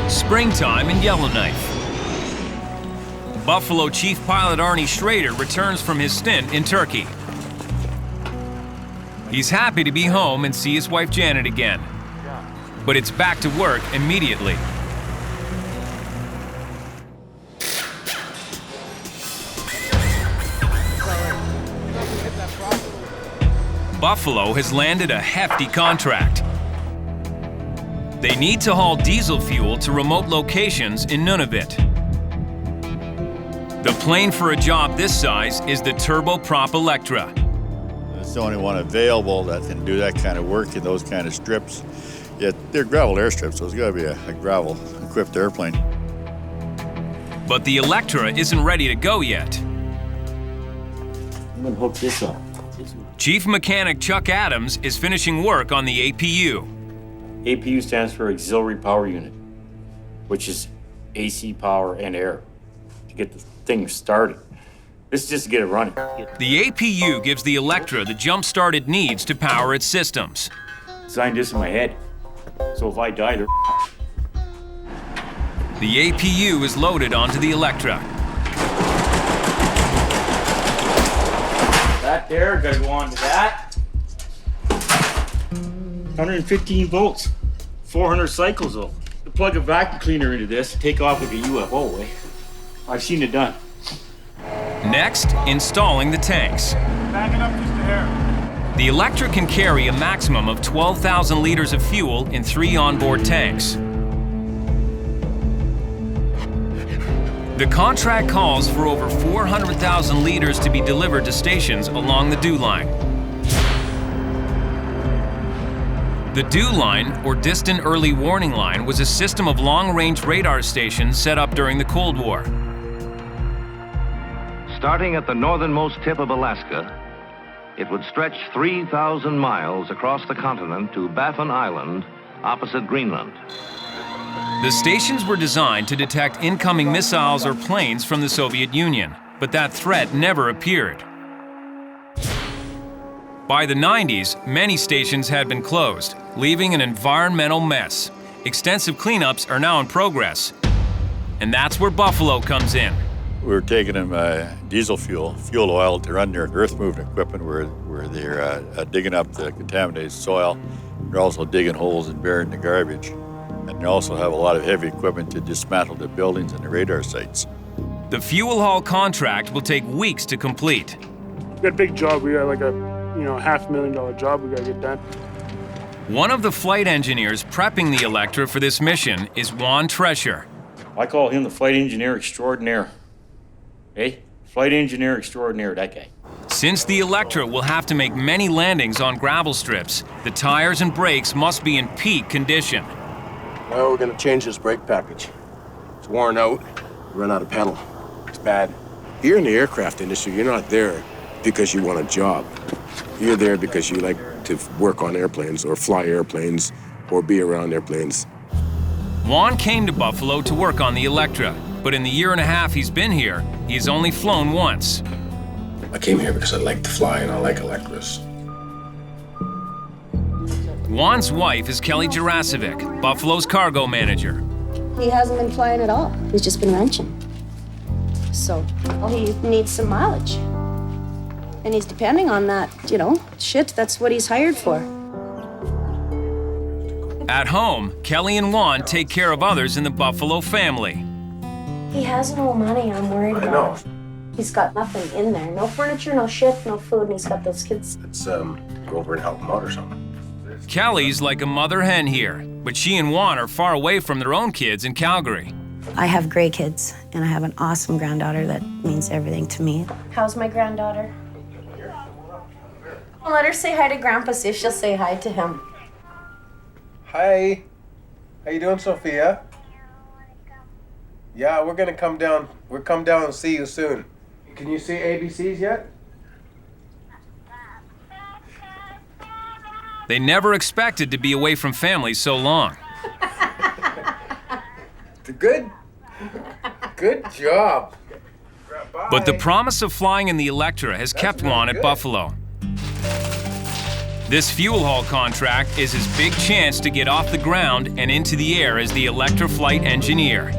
Springtime in Yellowknife. Buffalo Chief Pilot Arnie Schrader returns from his stint in Turkey. He's happy to be home and see his wife Janet again. But it's back to work immediately. Buffalo has landed a hefty contract. They need to haul diesel fuel to remote locations in Nunavut. The plane for a job this size is the turboprop Electra. It's the only one available that can do that kind of work in those kind of strips. Yet they're gravel airstrips, so it's got to be a gravel-equipped airplane. But the Electra isn't ready to go yet. I'm gonna hook this up. Chief Mechanic Chuck Adams is finishing work on the APU. APU stands for Auxiliary Power Unit, which is AC power and air to get the thing started. This is just to get it running. The APU gives the Electra the jump-start it needs to power its systems. Designed this in my head, so if I die, they're The APU is loaded onto the Electra. That there, gotta go on to that. 115 volts, 400 cycles though. To plug a vacuum cleaner into this, take off like a UFO way. I've seen it done. Next, installing the tanks. Back it up just a hair. The Electra can carry a maximum of 12,000 liters of fuel in 3 onboard tanks. The contract calls for over 400,000 liters to be delivered to stations along the DEW line. The DEW line, or Distant Early Warning Line, was a system of long-range radar stations set up during the Cold War. Starting at the northernmost tip of Alaska, it would stretch 3,000 miles across the continent to Baffin Island, opposite Greenland. The stations were designed to detect incoming missiles or planes from the Soviet Union, but that threat never appeared. By the 90s, many stations had been closed, leaving an environmental mess. Extensive cleanups are now in progress, and that's where Buffalo comes in. We're taking them diesel fuel oil to run their earth-moving equipment where they're digging up the contaminated soil. They're also digging holes and burying the garbage. And they also have a lot of heavy equipment to dismantle the buildings and the radar sites. The fuel haul contract will take weeks to complete. We got a big job. We got like a $500,000 job we gotta get done. One of the flight engineers prepping the Electra for this mission is Juan Trescher. I call him the flight engineer extraordinaire. Hey, flight engineer extraordinaire, that guy. Since the Electra will have to make many landings on gravel strips, the tires and brakes must be in peak condition. Now we're gonna change this brake package. It's worn out, run out of pedal. It's bad. You're in the aircraft industry, you're not there because you want a job. You're there because you like to work on airplanes or fly airplanes or be around airplanes. Juan came to Buffalo to work on the Electra, but in the year and a half he's been here, he's only flown once. I came here because I like to fly and I like Electras. Juan's wife is Kelly Jarasovic, Buffalo's cargo manager. He hasn't been flying at all. He's just been wrenching. So, well, he needs some mileage. And he's depending on that, shit, that's what he's hired for. At home, Kelly and Juan take care of others in the Buffalo family. He has no money, I'm worried about it. He's got nothing in there. No furniture, no shit, no food, and he's got those kids. Let's go over and help him out or something. Kelly's like a mother hen here, but she and Juan are far away from their own kids in Calgary. I have great kids, and I have an awesome granddaughter that means everything to me. How's my granddaughter? I'll let her say hi to Grandpa, see if she'll say hi to him. Hi. How you doing, Sophia? Yeah, we're gonna come down. We'll come down and see you soon. Can you see ABCs yet? They never expected to be away from family so long. Good job. But the promise of flying in the Electra has kept Juan at Buffalo. This fuel haul contract is his big chance to get off the ground and into the air as the Electra flight engineer.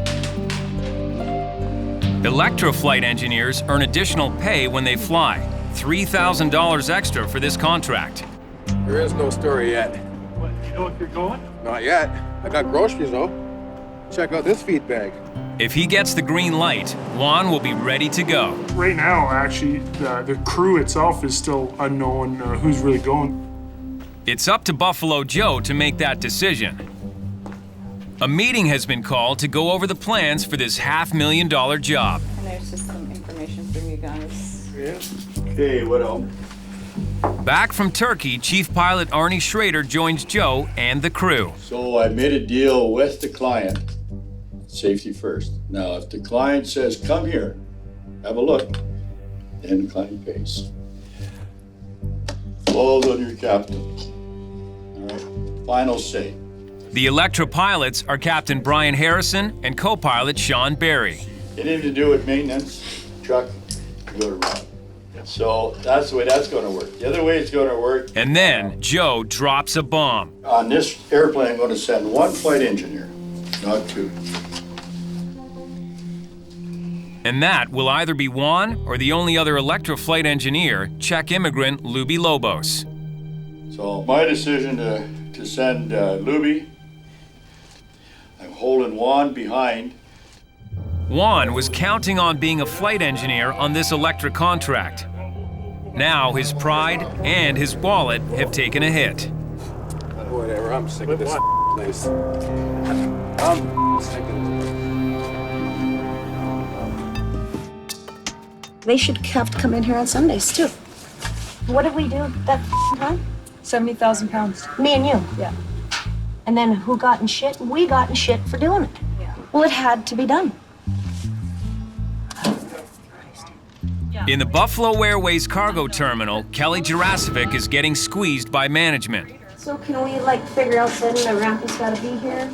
Electra flight engineers earn additional pay when they fly, $3,000 extra for this contract. There is no story yet. What, you know if you're going? Not yet. I got groceries though. Check out this feed bag. If he gets the green light, Juan will be ready to go. Right now, actually, the crew itself is still unknown who's really going. It's up to Buffalo Joe to make that decision. A meeting has been called to go over the plans for this $500,000 job. And there's just some information for you guys. Yeah. Okay, what else? Back from Turkey, Chief Pilot Arnie Schrader joins Joe and the crew. So I made a deal with the client. Safety first. Now, if the client says, come here, have a look, then the client pays. Falls on your captain. All right, final say. The Electra pilots are Captain Brian Harrison and co-pilot Sean Berry. Anything to do with maintenance, truck, you go to Rob. So that's the way that's going to work. The other way it's going to work. And then Joe drops a bomb. On this airplane, I'm going to send one flight engineer, not two. And that will either be Juan or the only other Electra flight engineer, Czech immigrant Luby Lobos. So my decision to send Luby, I'm holding Juan behind. Juan was counting on being a flight engineer on this Electra contract. Now his pride and his wallet have taken a hit. Whatever, I'm sick of this place. I'm sick of it. They should have to come in here on Sundays, too. What did we do that time? 70,000 pounds. Me and you? Yeah. And then who got in shit? We got in shit for doing it. Yeah. Well, it had to be done. In the Buffalo Airways cargo terminal, Kelly Jurasovic is getting squeezed by management. So can we, like, figure out then the ramp has got to be here?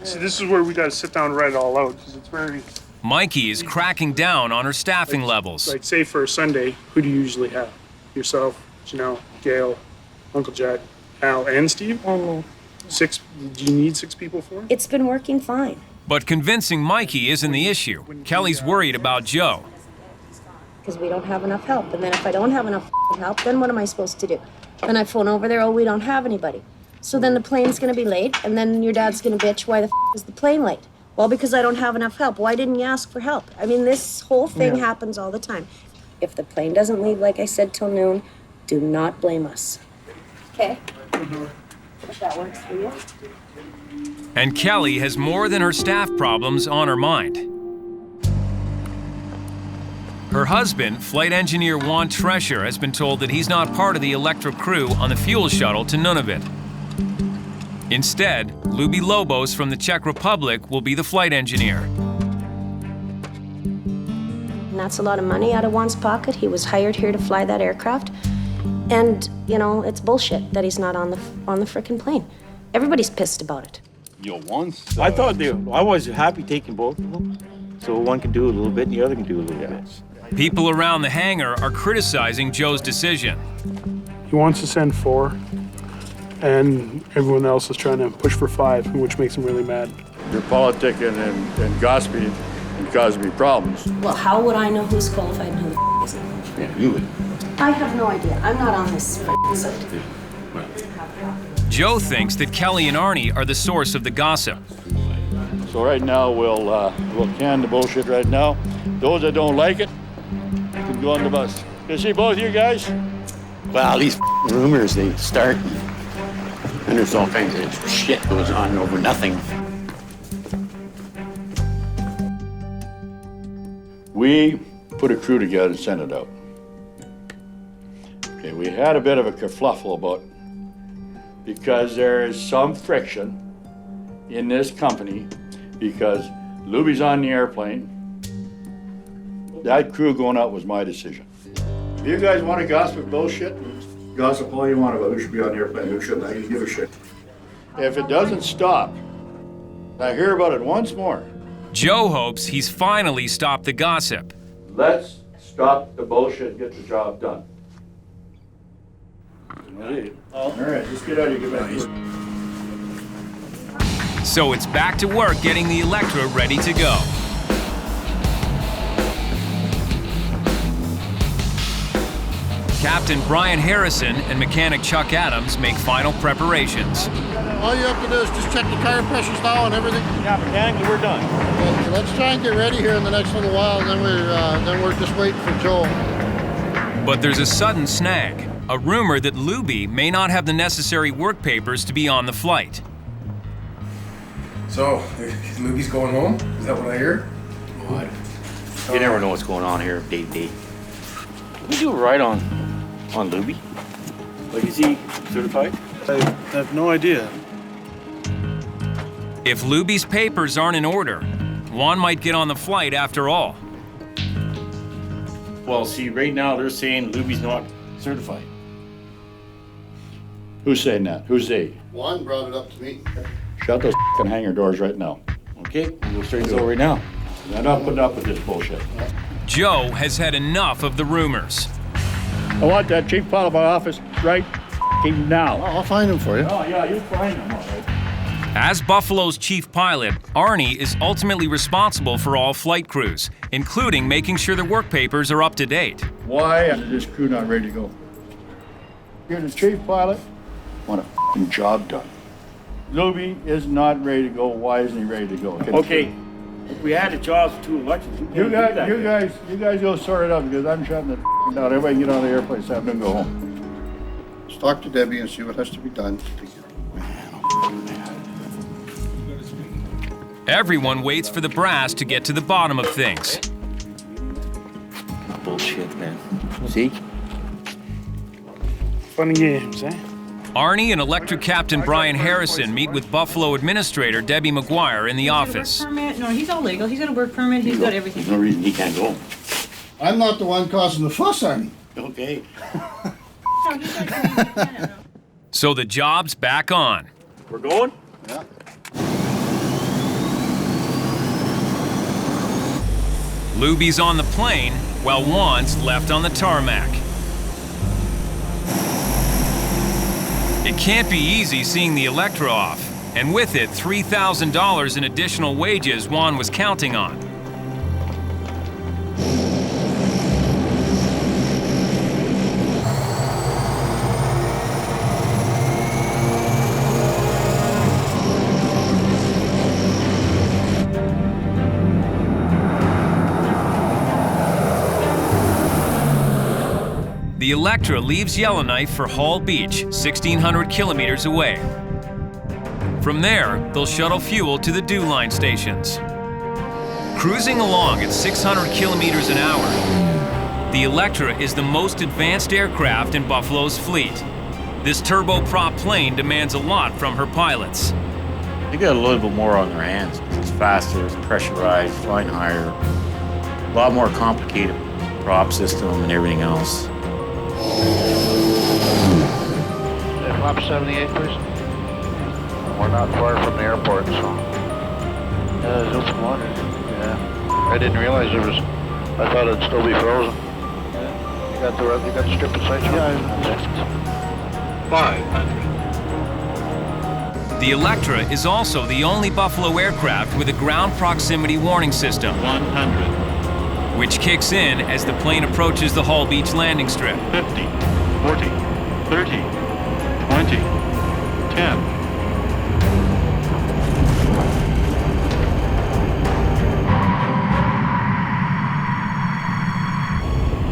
See, this is where we got to sit down and write it all out, because it's very... Mikey is cracking down on her staffing levels. Like, say for a Sunday, who do you usually have? Yourself, Janelle, Gail, Uncle Jack, Al, and Steve? Oh, 6, do you need 6 people for it? it's been working fine. But convincing Mikey isn't the issue. Kelly's worried about Joe. Because we don't have enough help. And then if I don't have enough help, then what am I supposed to do? Then I phone over there, oh, we don't have anybody. So then the plane's gonna be late, and then your dad's gonna bitch, why the is the plane late? Well, because I don't have enough help. Why didn't you ask for help? I mean, this whole thing happens all the time. If the plane doesn't leave, like I said, till noon, do not blame us. Okay? If that works for you. And Kelly has more than her staff problems on her mind. Her husband, flight engineer Juan Trescher, has been told that he's not part of the Electra crew on the fuel shuttle to Nunavut. Instead, Luby Lobos from the Czech Republic will be the flight engineer. And that's a lot of money out of Juan's pocket. He was hired here to fly that aircraft. And, you know, it's bullshit that he's not on the frickin' plane. Everybody's pissed about it. Yo, once I thought I was happy taking both of them, so one can do a little bit and the other can do a little bit. People around the hangar are criticizing Joe's decision. He wants to send 4, and everyone else is trying to push for 5, which makes him really mad. You're politicking and gossiping and causing me problems. Well, how would I know who's qualified and who the isn't? Yeah, you would. I have no idea. I'm not on this site. Joe thinks that Kelly and Arnie are the source of the gossip. So right now, we'll can the bullshit right now. Those that don't like it can go on the bus. You see both you guys? Well, these rumors, they start, and there's all kinds of shit goes on over nothing. We put a crew together and sent it out. Okay, we had a bit of a kerfluffle about it because there is some friction in this company because Luby's on the airplane. That crew going out was my decision. If you guys want to gossip bullshit, gossip all you want about who should be on the airplane, who shouldn't, I can give a shit. If it doesn't stop, I hear about it once more. Joe hopes he's finally stopped the gossip. Let's stop the bullshit and get the job done. All right, just get out of here, get back to work. So it's back to work getting the Electra ready to go. Captain Brian Harrison and mechanic Chuck Adams make final preparations. All you have to do is just check the tire pressures now and everything. Yeah, mechanically we're done. Okay, let's try and get ready here in the next little while, and then we're just waiting for Joel. But there's a sudden snag. A rumor that Luby may not have the necessary work papers to be on the flight. So, Luby's going home? Is that what I hear? What? You never know what's going on here day to day. We do right on Luby. Like, is he certified? I have no idea. If Luby's papers aren't in order, Juan might get on the flight after all. Well, see, right now they're saying Luby's not certified. Who's saying that? Who's they? Juan brought it up to me. Shut those f***ing hangar doors right now. Okay, we'll straighten this out right now. I'm not putting up with this bullshit. Joe has had enough of the rumors. I want that chief pilot of my office right f***ing now. I'll find him for you. Oh, yeah, you find him, all right. As Buffalo's chief pilot, Arnie is ultimately responsible for all flight crews, including making sure their work papers are up to date. Why is this crew not ready to go? You're the chief pilot, want a f***ing job done. Luby is not ready to go. Why isn't he ready to go? Okay, if we had a job for 2 elections, you guys go sort it out because I'm shutting it down. Everybody get on the airplane, Sam, and go home. Let's talk to Debbie and see what has to be done. Everyone waits for the brass to get to the bottom of things. bullshit, man. See? Funny games, eh? Arnie and Electra Captain Brian Harrison meet with Buffalo Administrator Debbie McGuire in the office. Permit? No, he's all legal. He's got a work permit. He's got everything. There's no reason he can't go. I'm not the one causing the fuss, Arnie. Okay. So the job's back on. We're going? Yeah. Luby's on the plane, while Juan's left on the tarmac. It can't be easy seeing the Electra off, and with it, $3,000 in additional wages Juan was counting on. The Electra leaves Yellowknife for Hall Beach, 1,600 kilometers away. From there, they'll shuttle fuel to the dew line stations. Cruising along at 600 kilometers an hour, the Electra is the most advanced aircraft in Buffalo's fleet. This turboprop plane demands a lot from her pilots. They got a little bit more on their hands. It's faster, it's pressurized, flying higher. A lot more complicated prop system and everything else. Flap 78, please. We're not far from the airport, so. There's open water. Yeah. I didn't realize it was. I thought it'd still be frozen. Yeah. You got the strip of sight? Yeah. 500. The Electra is also the only Buffalo aircraft with a ground proximity warning system. 100. Which kicks in as the plane approaches the Hall Beach landing strip. 50, 40, 30. 20, 10.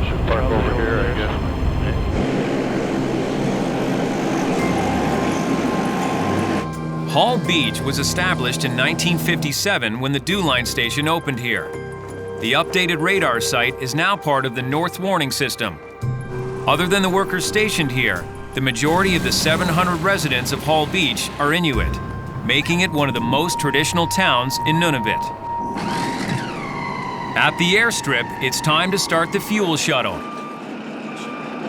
Should park over here, I guess. Hall Beach was established in 1957 when the dew line station opened here. The updated radar site is now part of the North Warning System. Other than the workers stationed here, the majority of the 700 residents of Hall Beach are Inuit, making it one of the most traditional towns in Nunavut. At the airstrip, it's time to start the fuel shuttle.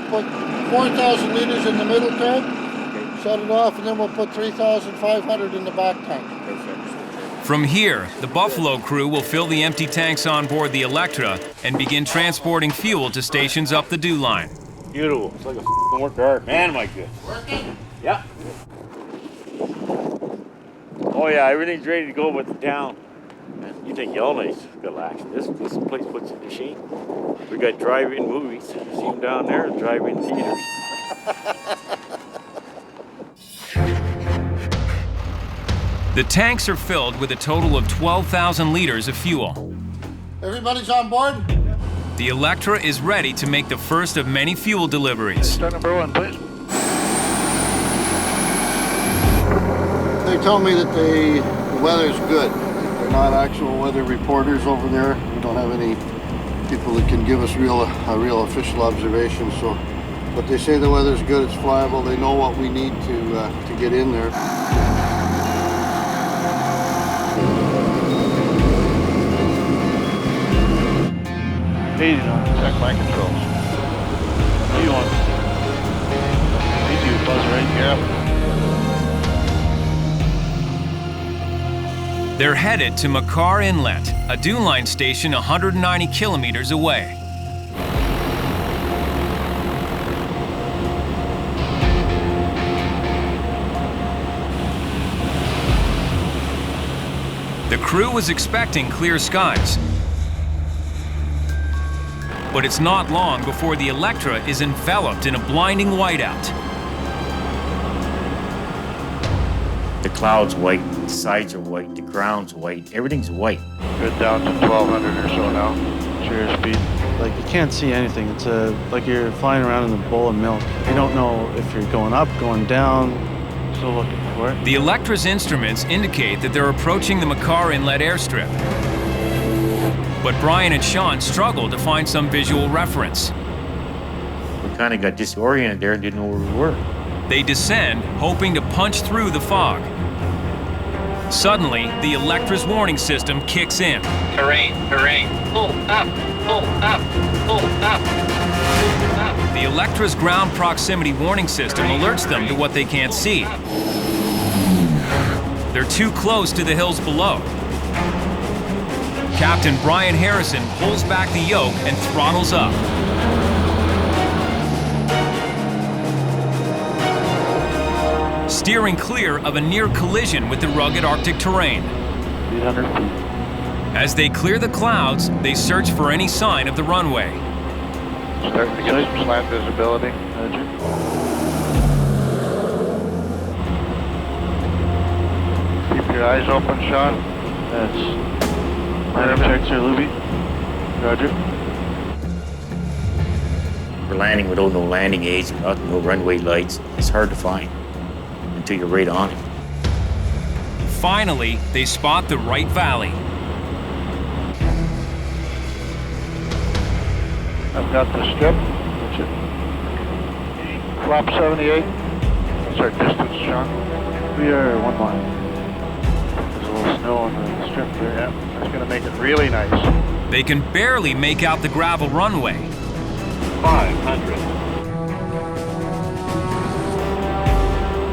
We'll put 4,000 liters in the middle tank, shut it off, and then we'll put 3,500 in the back tank. From here, the Buffalo crew will fill the empty tanks on board the Electra and begin transporting fuel to stations up the dew line. Beautiful. It's like a work hard. Man, am I good. Working? Yeah. Oh yeah, everything's ready to go with the town. Man, you think Yellowknife's relaxed. This place puts it to shame. We got drive-in movies. See them down there, drive-in theaters. The tanks are filled with a total of 12,000 liters of fuel. Everybody's on board? The Electra is ready to make the first of many fuel deliveries. Start number 1, please. They tell me that the weather's good. They're not actual weather reporters over there. We don't have any people that can give us a real official observation. So, but they say the weather's good. It's flyable. They know what we need to get in there. Check my controls. What do you want? Easy, buzz right here. They're headed to McBryan Inlet, a dew line station 190 kilometers away. The crew was expecting clear skies, but it's not long before the Electra is enveloped in a blinding whiteout. The cloud's white, the sides are white, the ground's white, everything's white. Good, down to 1,200 or so now. Cheers, speed. Like, you can't see anything. It's like you're flying around in a bowl of milk. You don't know if you're going up, going down. Still looking for it. The Electra's instruments indicate that they're approaching the McBryan Inlet airstrip. But Brian and Sean struggled to find some visual reference. We kind of got disoriented there and didn't know where we were. They descend, hoping to punch through the fog. Suddenly, the Electra's warning system kicks in. Terrain, pull up, pull up, pull up. The Electra's ground proximity warning system alerts them to what they can't see. They're too close to the hills below. Captain Brian Harrison pulls back the yoke and throttles up. Steering clear of a near collision with the rugged Arctic terrain. 800 feet. As they clear the clouds, they search for any sign of the runway. Starting to get some slant visibility. Roger. Keep your eyes open, Sean. That's landing checks are Luby. Roger. We're landing without no landing aids, without no runway lights. It's hard to find until you're right on it. Finally, they spot the right valley. I've got the strip. That's it. Flop 78. That's our distance, Sean. We are 1 mile. There's a little snow on the strip there. Yeah, that's going to make it really nice. They can barely make out the gravel runway. 500.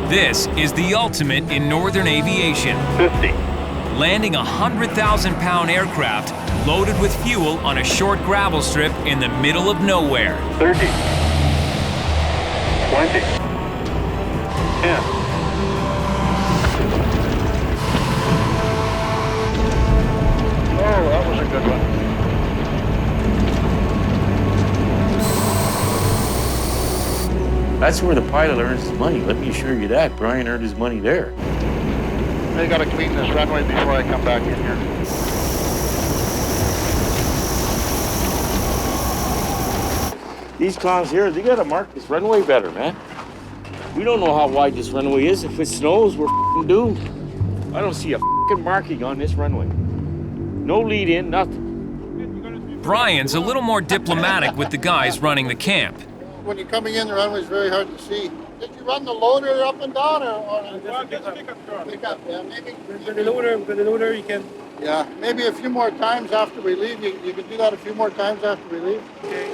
This is the ultimate in northern aviation. 50. Landing a 100,000-pound aircraft loaded with fuel on a short gravel strip in the middle of nowhere. 30. 20. 10. Oh, that was a good one. That's where the pilot earns his money. Let me assure you that. Brian earned his money there. They got to clean this runway before I come back in here. These clowns here, they gotta mark this runway better, man. We don't know how wide this runway is. If it snows, we're f***ing doomed. I don't see a f***ing marking on this runway. No lead in, nothing. Brian's a little more diplomatic with the guys running the camp. When you're coming in, the runway is very hard to see. Did you run the loader up and down, or pick up? Yeah, maybe. With the loader, you can. Yeah, maybe a few more times after we leave. You can do that a few more times after we leave. Okay.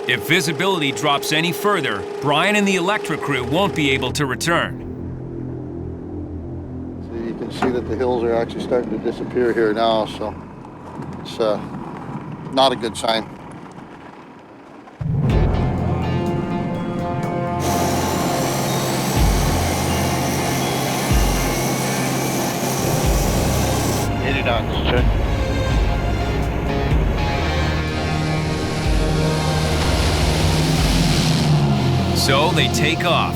If visibility drops any further, Brian and the Electra crew won't be able to return. So you can see that the hills are actually starting to disappear here now, so it's not a good sign. Check. So they take off,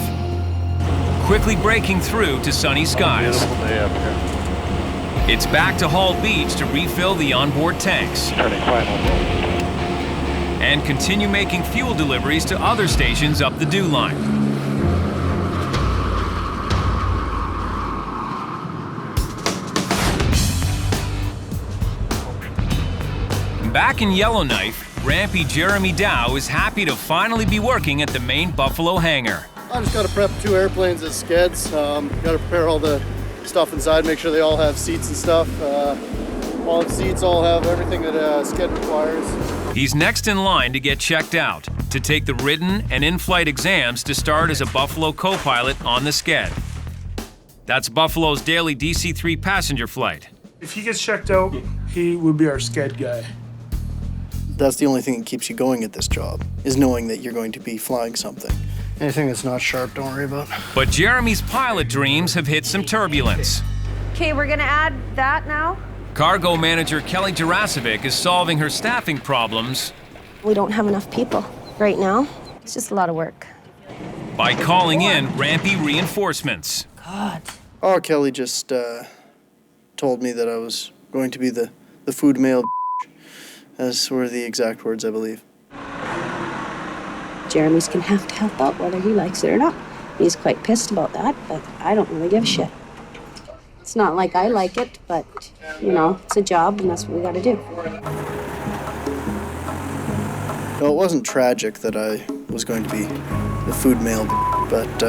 quickly breaking through to sunny skies. Beautiful day up here. It's back to Hall Beach to refill the onboard tanks. Turning final. And continue making fuel deliveries to other stations up the dew line. Back in Yellowknife, Rampy Jeremy Dow is happy to finally be working at the main Buffalo hangar. I just got to prep 2 airplanes as skeds. Got to prepare all the stuff inside, make sure they all have seats and stuff. All the seats all have everything that a sked requires. He's next in line to get checked out, to take the written and in-flight exams to start as a Buffalo co-pilot on the sked. That's Buffalo's daily DC-3 passenger flight. If he gets checked out, he would be our sked guy. That's the only thing that keeps you going at this job, is knowing that you're going to be flying something. Anything that's not sharp, don't worry about. But Jeremy's pilot dreams have hit some turbulence. Okay, we're gonna add that now. Cargo manager Kelly Jurasovic is solving her staffing problems. We don't have enough people right now. It's just a lot of work. By calling in Rampy reinforcements. God. Oh, Kelly just told me that I was going to be the food mail. As were the exact words, I believe. Jeremy's gonna have to help out whether he likes it or not. He's quite pissed about that, but I don't really give a shit. It's not like I like it, but, you know, it's a job and that's what we gotta do. No, it wasn't tragic that I was going to be the food mail, but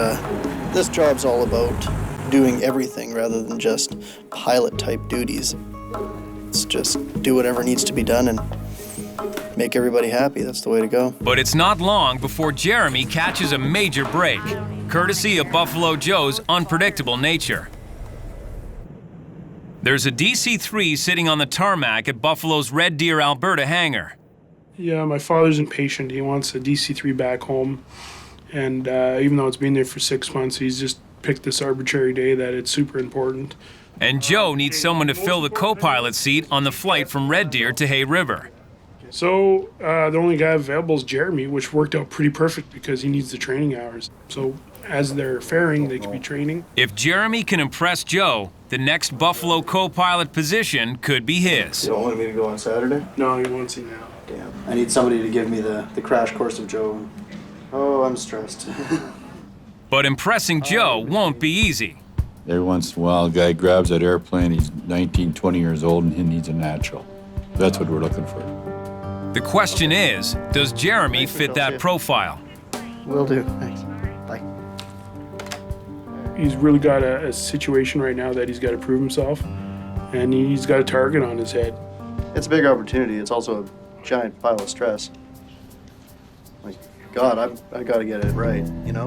this job's all about doing everything rather than just pilot-type duties. It's just do whatever needs to be done and make everybody happy. That's the way to go. But it's not long before Jeremy catches a major break, courtesy of Buffalo Joe's unpredictable nature. There's a DC-3 sitting on the tarmac at Buffalo's Red Deer, Alberta hangar. Yeah, my father's impatient. He wants a DC-3 back home. And even though it's been there for 6 months, he's just picked this arbitrary day that it's super important. And Joe needs someone to fill the co-pilot seat on the flight from Red Deer to Hay River. So the only guy available is Jeremy, which worked out pretty perfect because he needs the training hours. So as they're faring, they can be training. If Jeremy can impress Joe, the next Buffalo co-pilot position could be his. You don't want me to go on Saturday? No, he wants you now. Damn. I need somebody to give me the crash course of Joe. Oh, I'm stressed. But impressing Joe won't be easy. Every once in a while, a guy grabs that airplane, he's 19, 20 years old, and he needs a natural. That's what we're looking for. The question is, does Jeremy fit that profile? Will do. Thanks. Bye. He's really got a situation right now that he's got to prove himself, and he's got a target on his head. It's a big opportunity. It's also a giant pile of stress. Like, God, I got to get it right, you know?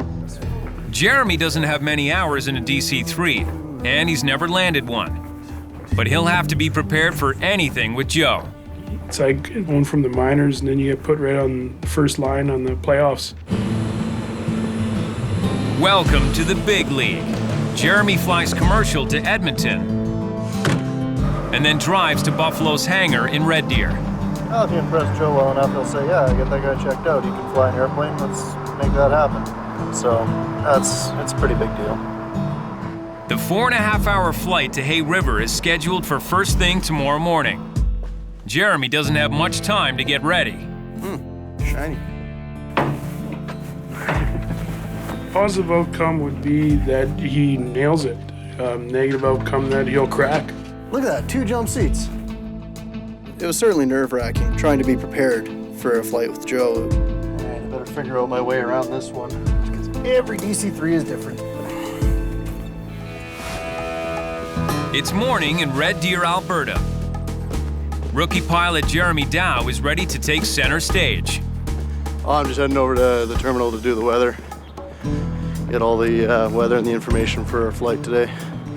Jeremy doesn't have many hours in a DC-3, and he's never landed one. But he'll have to be prepared for anything with Joe. It's like going from the minors, and then you get put right on the first line on the playoffs. Welcome to the big league. Jeremy flies commercial to Edmonton, and then drives to Buffalo's hangar in Red Deer. Well, if you impress Joe well enough, he'll say, yeah, get that guy checked out. He can fly an airplane. Let's make that happen. So it's a pretty big deal. The 4.5-hour flight to Hay River is scheduled for first thing tomorrow morning. Jeremy doesn't have much time to get ready. Shiny. Positive outcome would be that he nails it. Negative outcome that he'll crack. Look at that, 2 jump seats. It was certainly nerve-wracking trying to be prepared for a flight with Joe. And I better figure out my way around this one because every DC-3 is different. It's morning in Red Deer, Alberta. Rookie pilot Jeremy Dow is ready to take center stage. Oh, I'm just heading over to the terminal to do the weather. Get all the weather and the information for our flight today.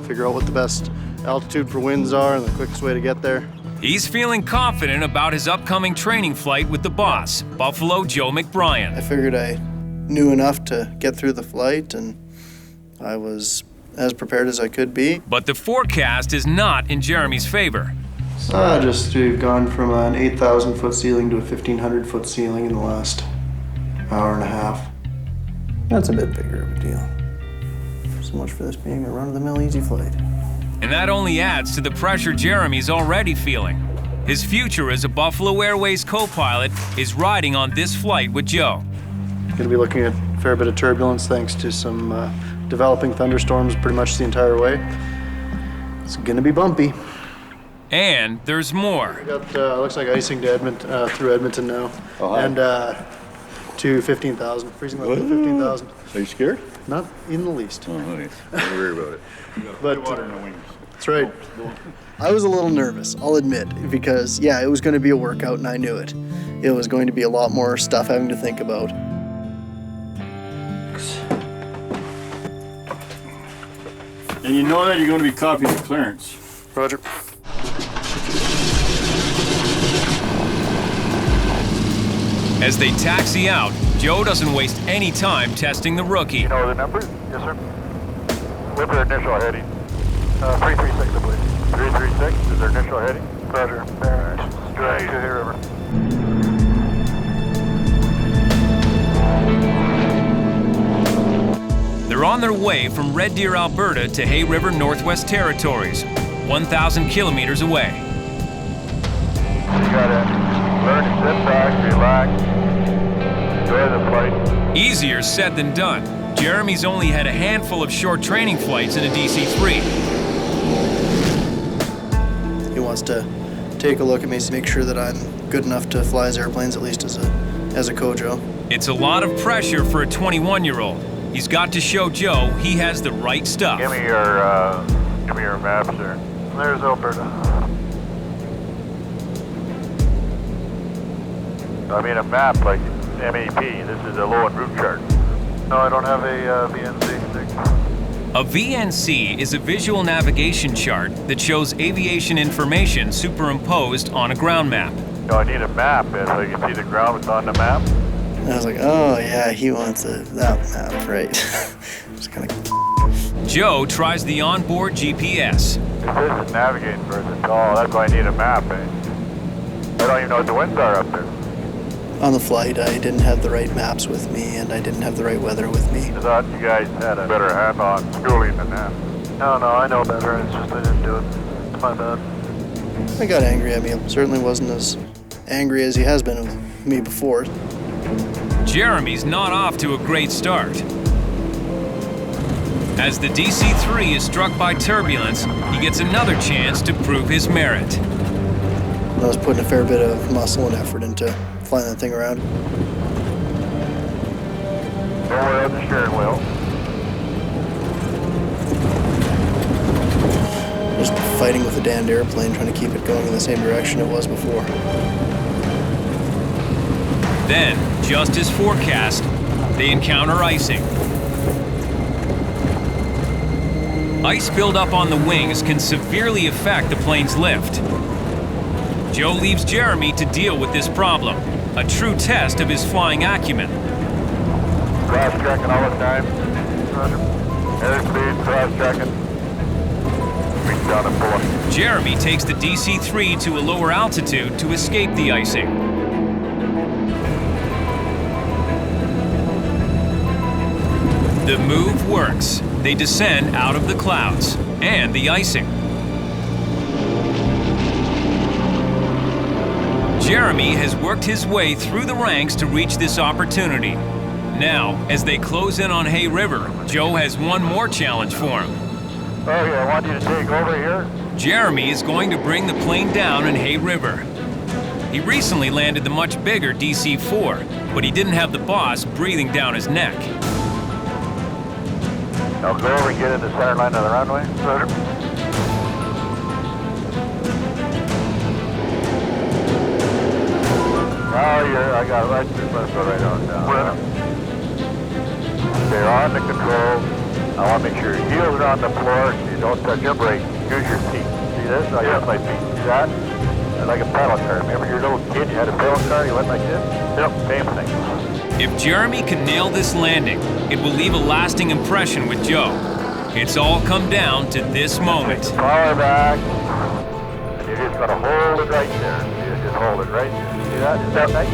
Figure out what the best altitude for winds are and the quickest way to get there. He's feeling confident about his upcoming training flight with the boss, Buffalo Joe McBryan. I figured I knew enough to get through the flight, and I was as prepared as I could be. But the forecast is not in Jeremy's favor. We've gone from an 8,000-foot ceiling to a 1,500-foot ceiling in the last hour and a half. That's a bit bigger of a deal. So much for this being a run-of-the-mill easy flight. And that only adds to the pressure Jeremy's already feeling. His future as a Buffalo Airways co-pilot is riding on this flight with Joe. Going to be looking at a fair bit of turbulence thanks to some developing thunderstorms pretty much the entire way. It's going to be bumpy. And there's more. We got, looks like icing to Edmonton, through Edmonton now. Oh, hi. And to 15,000, freezing level to 15,000. Are you scared? Not in the least. Oh, honey. Don't worry about it. But water in the wings. That's right. I was a little nervous, I'll admit, because yeah, it was going to be a workout and I knew it. It was going to be a lot more stuff having to think about. And you know that you're going to be copying the clearance. Roger. As they taxi out, Joe doesn't waste any time testing the rookie. You know the number? Yes, sir. What's their initial heading? 336, I believe. 336 is their initial heading? Roger. Very nice. Straight to Hay River. They're on their way from Red Deer, Alberta to Hay River, Northwest Territories, 1,000 kilometers away. You gotta learn to sit back, relax, enjoy the flight. Easier said than done. Jeremy's only had a handful of short training flights in a DC-3. wants to take a look at me, make sure that I'm good enough to fly his airplanes, at least as a co-Joe. It's a lot of pressure for a 21-year-old. He's got to show Joe he has the right stuff. Give me your map, sir. There's Alberta. I mean a map like MEP. This is a low and route chart. No, I don't have a VNC. A VNC is a visual navigation chart that shows aviation information superimposed on a ground map. No, I need a map, so you can see the ground that's on the map. And I was like, oh yeah, he wants that map, right? Just kind of. Joe tries the onboard GPS. This isn't navigating versus all. That's why I need a map, I don't even know what the winds are up there. On the flight, I didn't have the right maps with me, and I didn't have the right weather with me. I thought you guys had a better hand on schooling than that. No, I know better. It's just I didn't do it. It's my bad. I got angry at me. I certainly wasn't as angry as he has been with me before. Jeremy's not off to a great start. As the DC-3 is struck by turbulence, he gets another chance to prove his merit. I was putting a fair bit of muscle and effort into flying that thing around. Nowhere on the steering wheel. Just fighting with the damned airplane, trying to keep it going in the same direction it was before. Then, just as forecast, they encounter icing. Ice buildup on the wings can severely affect the plane's lift. Joe leaves Jeremy to deal with this problem, a true test of his flying acumen. Cross-tracking all the time. Airspeed, cross-tracking. Reach down and pull up. Jeremy takes the DC-3 to a lower altitude to escape the icing. The move works. They descend out of the clouds and the icing. Jeremy has worked his way through the ranks to reach this opportunity. Now, as they close in on Hay River, Joe has one more challenge for him. Okay, I want you to take over here. Jeremy is going to bring the plane down in Hay River. He recently landed the much bigger DC-4, but he didn't have the boss breathing down his neck. I'll go over and get in the center line of the runway. Roger. Oh, yeah, I got it right through, let's go right on down. They're on the controls. I want to make sure your heels are on the floor so you don't touch your brake. Use your feet. See this? I use my feet. See that? It's like a pedal car. Remember your little kid, you had a pedal car, you went like this? Yep, same thing. If Jeremy can nail this landing, it will leave a lasting impression with Joe. It's all come down to this moment. Take the power back, and you just got to hold it right there. You just hold it right there. See that? Is that nice?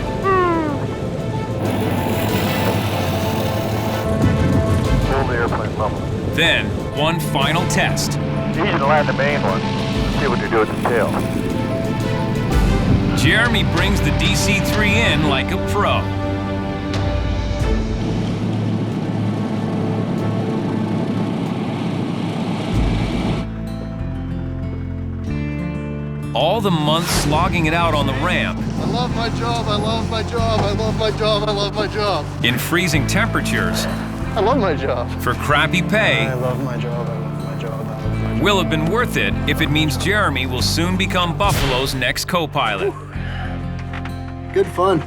Hold the airplane level. Then, one final test. Easy to land the main one. See what you do with the tail. Jeremy brings the DC-3 in like a pro. All the months slogging it out on the ramp. I love my job, I love my job, I love my job, I love my job. In freezing temperatures. I love my job. For crappy pay. I love my job, I love my job, I love my job. Will have been worth it if it means Jeremy will soon become Buffalo's next co-pilot. Good fun.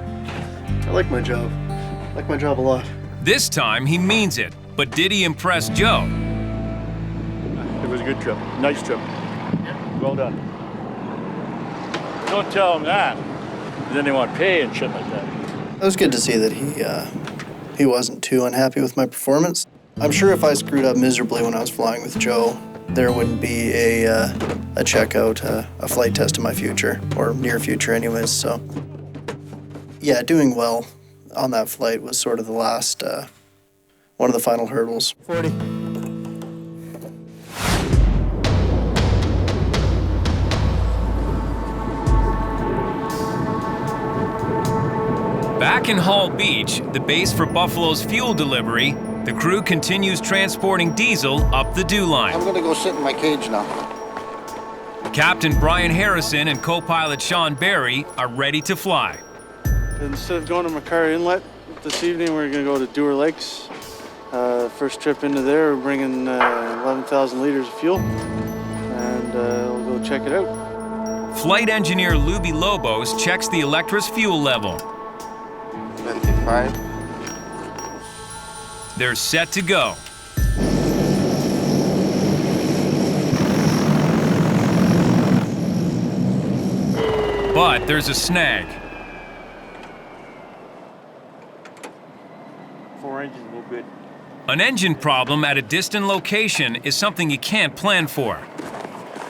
I like my job. I like my job a lot. This time he means it, but did he impress Joe? It was a good trip, nice trip. Well done. Don't tell them that. Then they want pay and shit like that. It was good to see that he wasn't too unhappy with my performance. I'm sure if I screwed up miserably when I was flying with Joe, there wouldn't be a checkout, a flight test in my future, or near future anyways, so. Yeah, doing well on that flight was sort of the last, one of the final hurdles. 40. Back in Hall Beach, the base for Buffalo's fuel delivery, the crew continues transporting diesel up the dew line. I'm gonna go sit in my cage now. Captain Brian Harrison and co-pilot Sean Barry are ready to fly. Instead of going to McBryan Inlet this evening, we're going to go to Dewar Lakes. First trip into there, we're bringing 11,000 liters of fuel, and we'll go check it out. Flight engineer Luby Lobos checks the Electra's fuel level. 55. They're set to go. But there's a snag. 4 inches, a little bit. An engine problem at a distant location is something you can't plan for.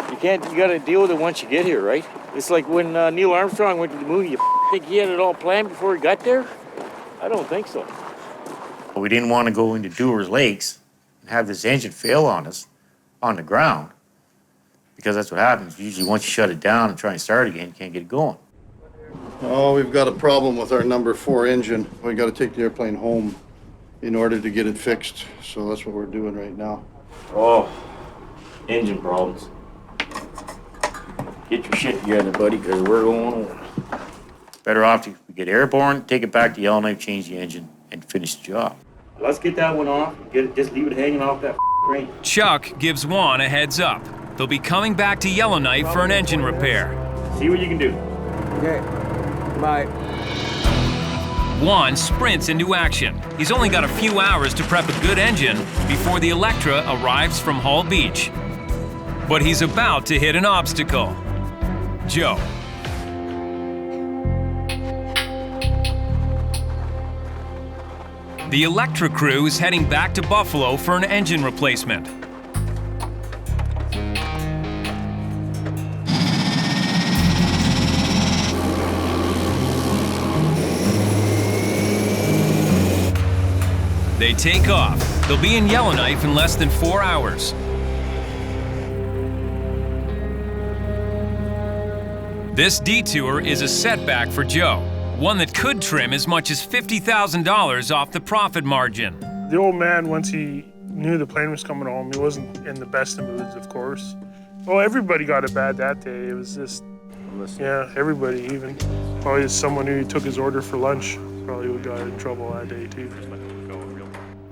You gotta deal with it once you get here, right? It's like when Neil Armstrong went to the moon, you think he had it all planned before he got there? I don't think so. We didn't want to go into Dewar Lakes and have this engine fail on us on the ground, because that's what happens. Usually once you shut it down and try and start again, you can't get it going. Oh, we've got a problem with our number 4 engine. We got to take the airplane home in order to get it fixed. So that's what we're doing right now. Oh, engine problems. Get your shit together, buddy, because we're going on. Better off to get airborne, take it back to Yellowknife, change the engine, and finish the job. Let's get that one off. Just leave it hanging off that crane. Chuck gives Juan a heads up. They'll be coming back to Yellowknife for an engine repair. See what you can do. Okay. Bye. Juan sprints into action. He's only got a few hours to prep a good engine before the Electra arrives from Hull Beach. But he's about to hit an obstacle. Joe. The Electra crew is heading back to Buffalo for an engine replacement. They take off. They'll be in Yellowknife in less than 4 hours. This detour is a setback for Joe, one that could trim as much as $50,000 off the profit margin. The old man, once he knew the plane was coming home, he wasn't in the best of moods, of course. Well, everybody got it bad that day. It was just, yeah, everybody even. Probably someone who took his order for lunch probably would got in trouble that day too.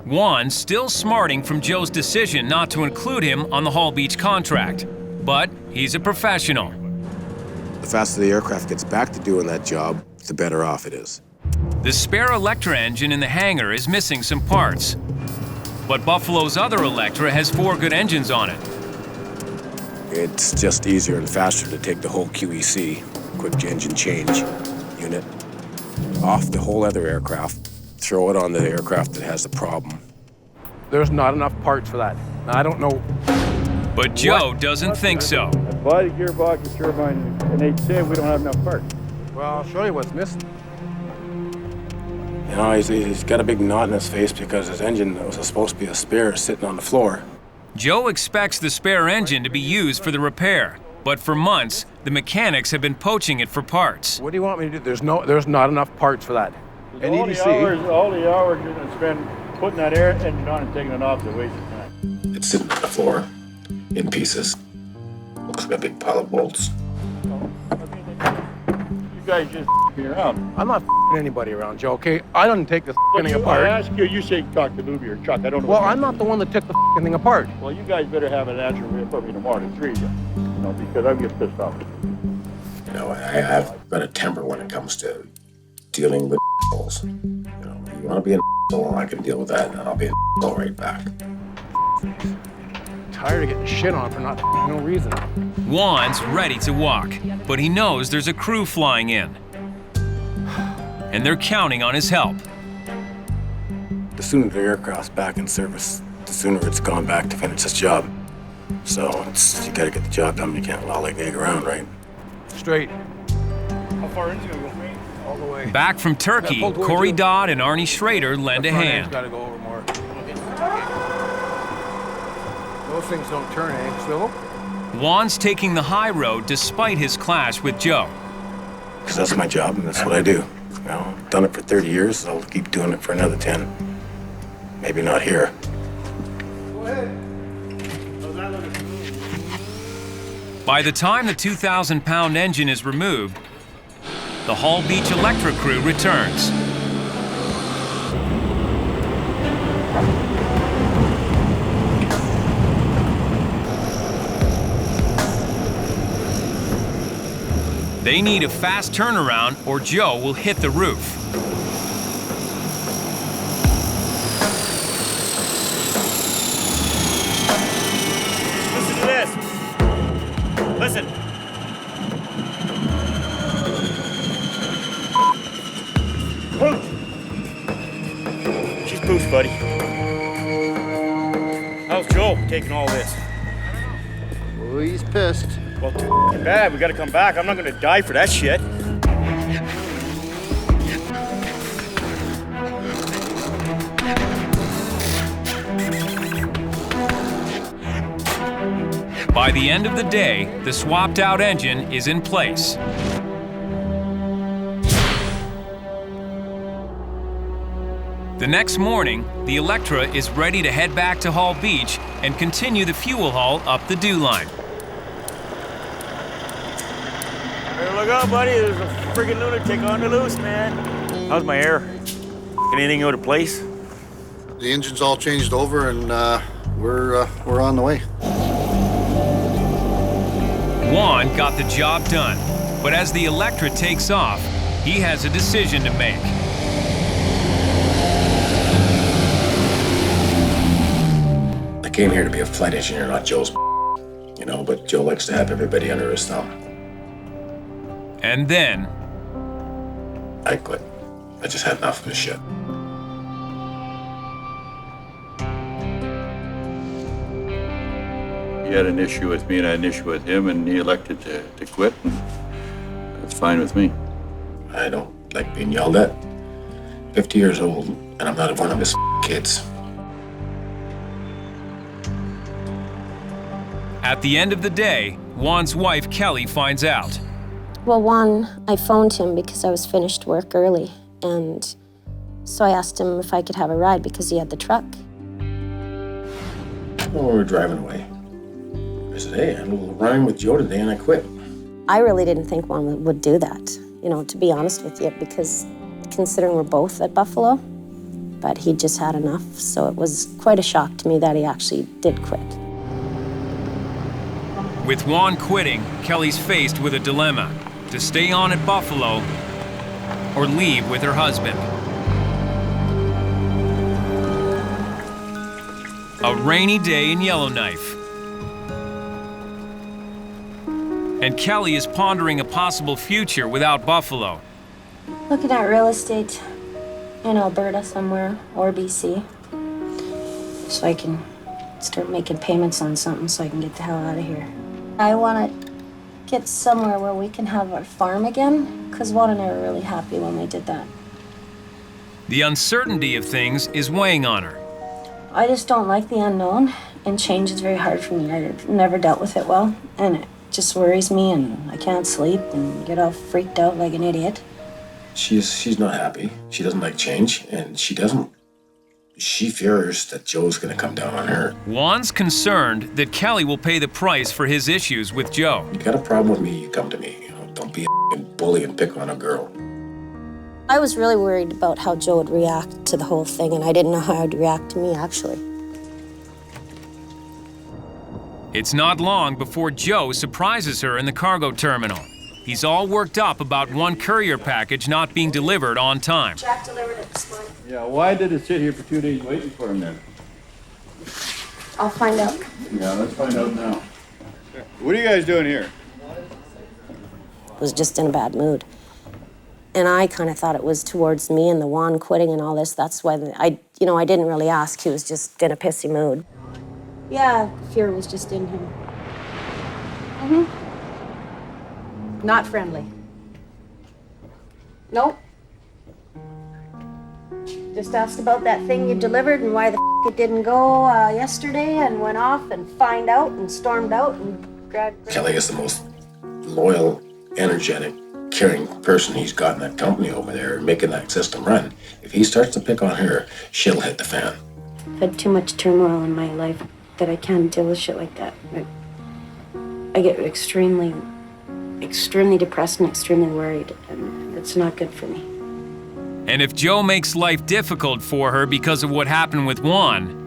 Juan's still smarting from Joe's decision not to include him on the Hull Beach contract, but he's a professional. The faster the aircraft gets back to doing that job, the better off it is. The spare Electra engine in the hangar is missing some parts, but Buffalo's other Electra has 4 good engines on it. It's just easier and faster to take the whole QEC, quick engine change unit, off the whole other aircraft, throw it on the aircraft that has the problem. There's not enough parts for that. I don't know. But Joe doesn't think so. Buy the gearbox, the turbine, and they say we don't have enough parts. Well, I'll show you what's missing. You know, he's got a big knot in his face because his engine that was supposed to be a spare is sitting on the floor. Joe expects the spare engine to be used for the repair, but for months, the mechanics have been poaching it for parts. What do you want me to do? There's not enough parts for that. And all the hours you're going to spend putting that air engine on and taking it off, they're wasting time. It's sitting on the floor in pieces. Looks like a big pile of bolts. You guys just me around. I'm not anybody around, Joe, okay? I don't take this thing apart. I ask you, you say talk to Luby or Chuck. I don't know. Well, I'm not the one that took the thing apart. Well, you guys better have an answer for me tomorrow at 3, you know, because I'm getting pissed off. You know, I've got a temper when it comes to dealing with assholes. You know, you want to be an asshole, I can deal with that, and I'll be an asshole right back. Tired of getting shit on for no reason. Juan's ready to walk, but he knows there's a crew flying in. And they're counting on his help. The sooner the aircraft's back in service, the sooner it's gone back to finish its job. So you gotta get the job done. You can't lollygag around, right? Straight. How far into it? All the way. Back from Turkey, Corey Dodd and Arnie Schrader lend a hand. Gotta go over more. Those things don't turn, eh, Swivel? Juan's taking the high road despite his clash with Joe. Because that's my job and that's what I do. You know, I've done it for 30 years, I'll keep doing it for another 10. Maybe not here. Go ahead. By the time the 2,000-pound engine is removed, the Hall Beach Electra crew returns. They need a fast turnaround or Joe will hit the roof. Listen to this. Listen. Pooch. She's Pooch, buddy. How's Joe taking all this? Oh, he's pissed. Well, too bad. We gotta come back. I'm not gonna die for that shit. By the end of the day, the swapped-out engine is in place. The next morning, the Electra is ready to head back to Hall Beach and continue the fuel haul up the dew line. Hey, look out, buddy. There's a friggin' lunatic on the loose, man. How's my air? Anything out of place? The engine's all changed over, and we're on the way. Juan got the job done, but as the Electra takes off, he has a decision to make. I came here to be a flight engineer, not Joe's, you know, but Joe likes to have everybody under his thumb. And then... I quit. I just had enough of this shit. He had an issue with me and I had an issue with him, and he elected to quit, and that's fine with me. I don't like being yelled at. 50 years old, and I'm not one of his kids. At the end of the day, Juan's wife, Kelly, finds out. Well, Juan, I phoned him because I was finished work early, and so I asked him if I could have a ride because he had the truck. Well, we were driving away. I said, hey, I had a little run with Joe today and I quit. I really didn't think Juan would do that, you know, to be honest with you, because considering we're both at Buffalo, but he just had enough, so it was quite a shock to me that he actually did quit. With Juan quitting, Kelly's faced with a dilemma: to stay on at Buffalo or leave with her husband. A rainy day in Yellowknife. And Kelly is pondering a possible future without Buffalo. Looking at real estate in Alberta somewhere, or BC, so I can start making payments on something so I can get the hell out of here. I want to get somewhere where we can have our farm again, because Juan and I were really happy when we did that. The uncertainty of things is weighing on her. I just don't like the unknown, and change is very hard for me. I've never dealt with it well, and it just worries me, and I can't sleep and get all freaked out like an idiot. She's not happy. She doesn't like change, and she fears that Joe's gonna come down on her. Juan's concerned that Kelly will pay the price for his issues with Joe. You got a problem with me, you come to me. You know, don't be a bully and pick on a girl. I was really worried about how Joe would react to the whole thing, and I didn't know how he'd react to me, actually. It's not long before Joe surprises her in the cargo terminal. He's all worked up about one courier package not being delivered on time. Jack delivered it this morning. Yeah, why did it sit here for 2 days waiting for him then? I'll find out. Yeah, let's find out now. What are you guys doing here? Was just in a bad mood. And I kind of thought it was towards me and the Juan quitting and all this. That's why I didn't really ask. He was just in a pissy mood. Yeah, fear was just in him. Not friendly. Nope. Just asked about that thing you delivered and why the it didn't go yesterday, and went off and find out and stormed out and grabbed... Kelly is the most loyal, energetic, caring person he's got in that company over there, making that system run. If he starts to pick on her, she'll hit the fan. I've had too much turmoil in my life that I can't deal with shit like that. I get extremely depressed and extremely worried, and it's not good for me. And if Joe makes life difficult for her because of what happened with Juan,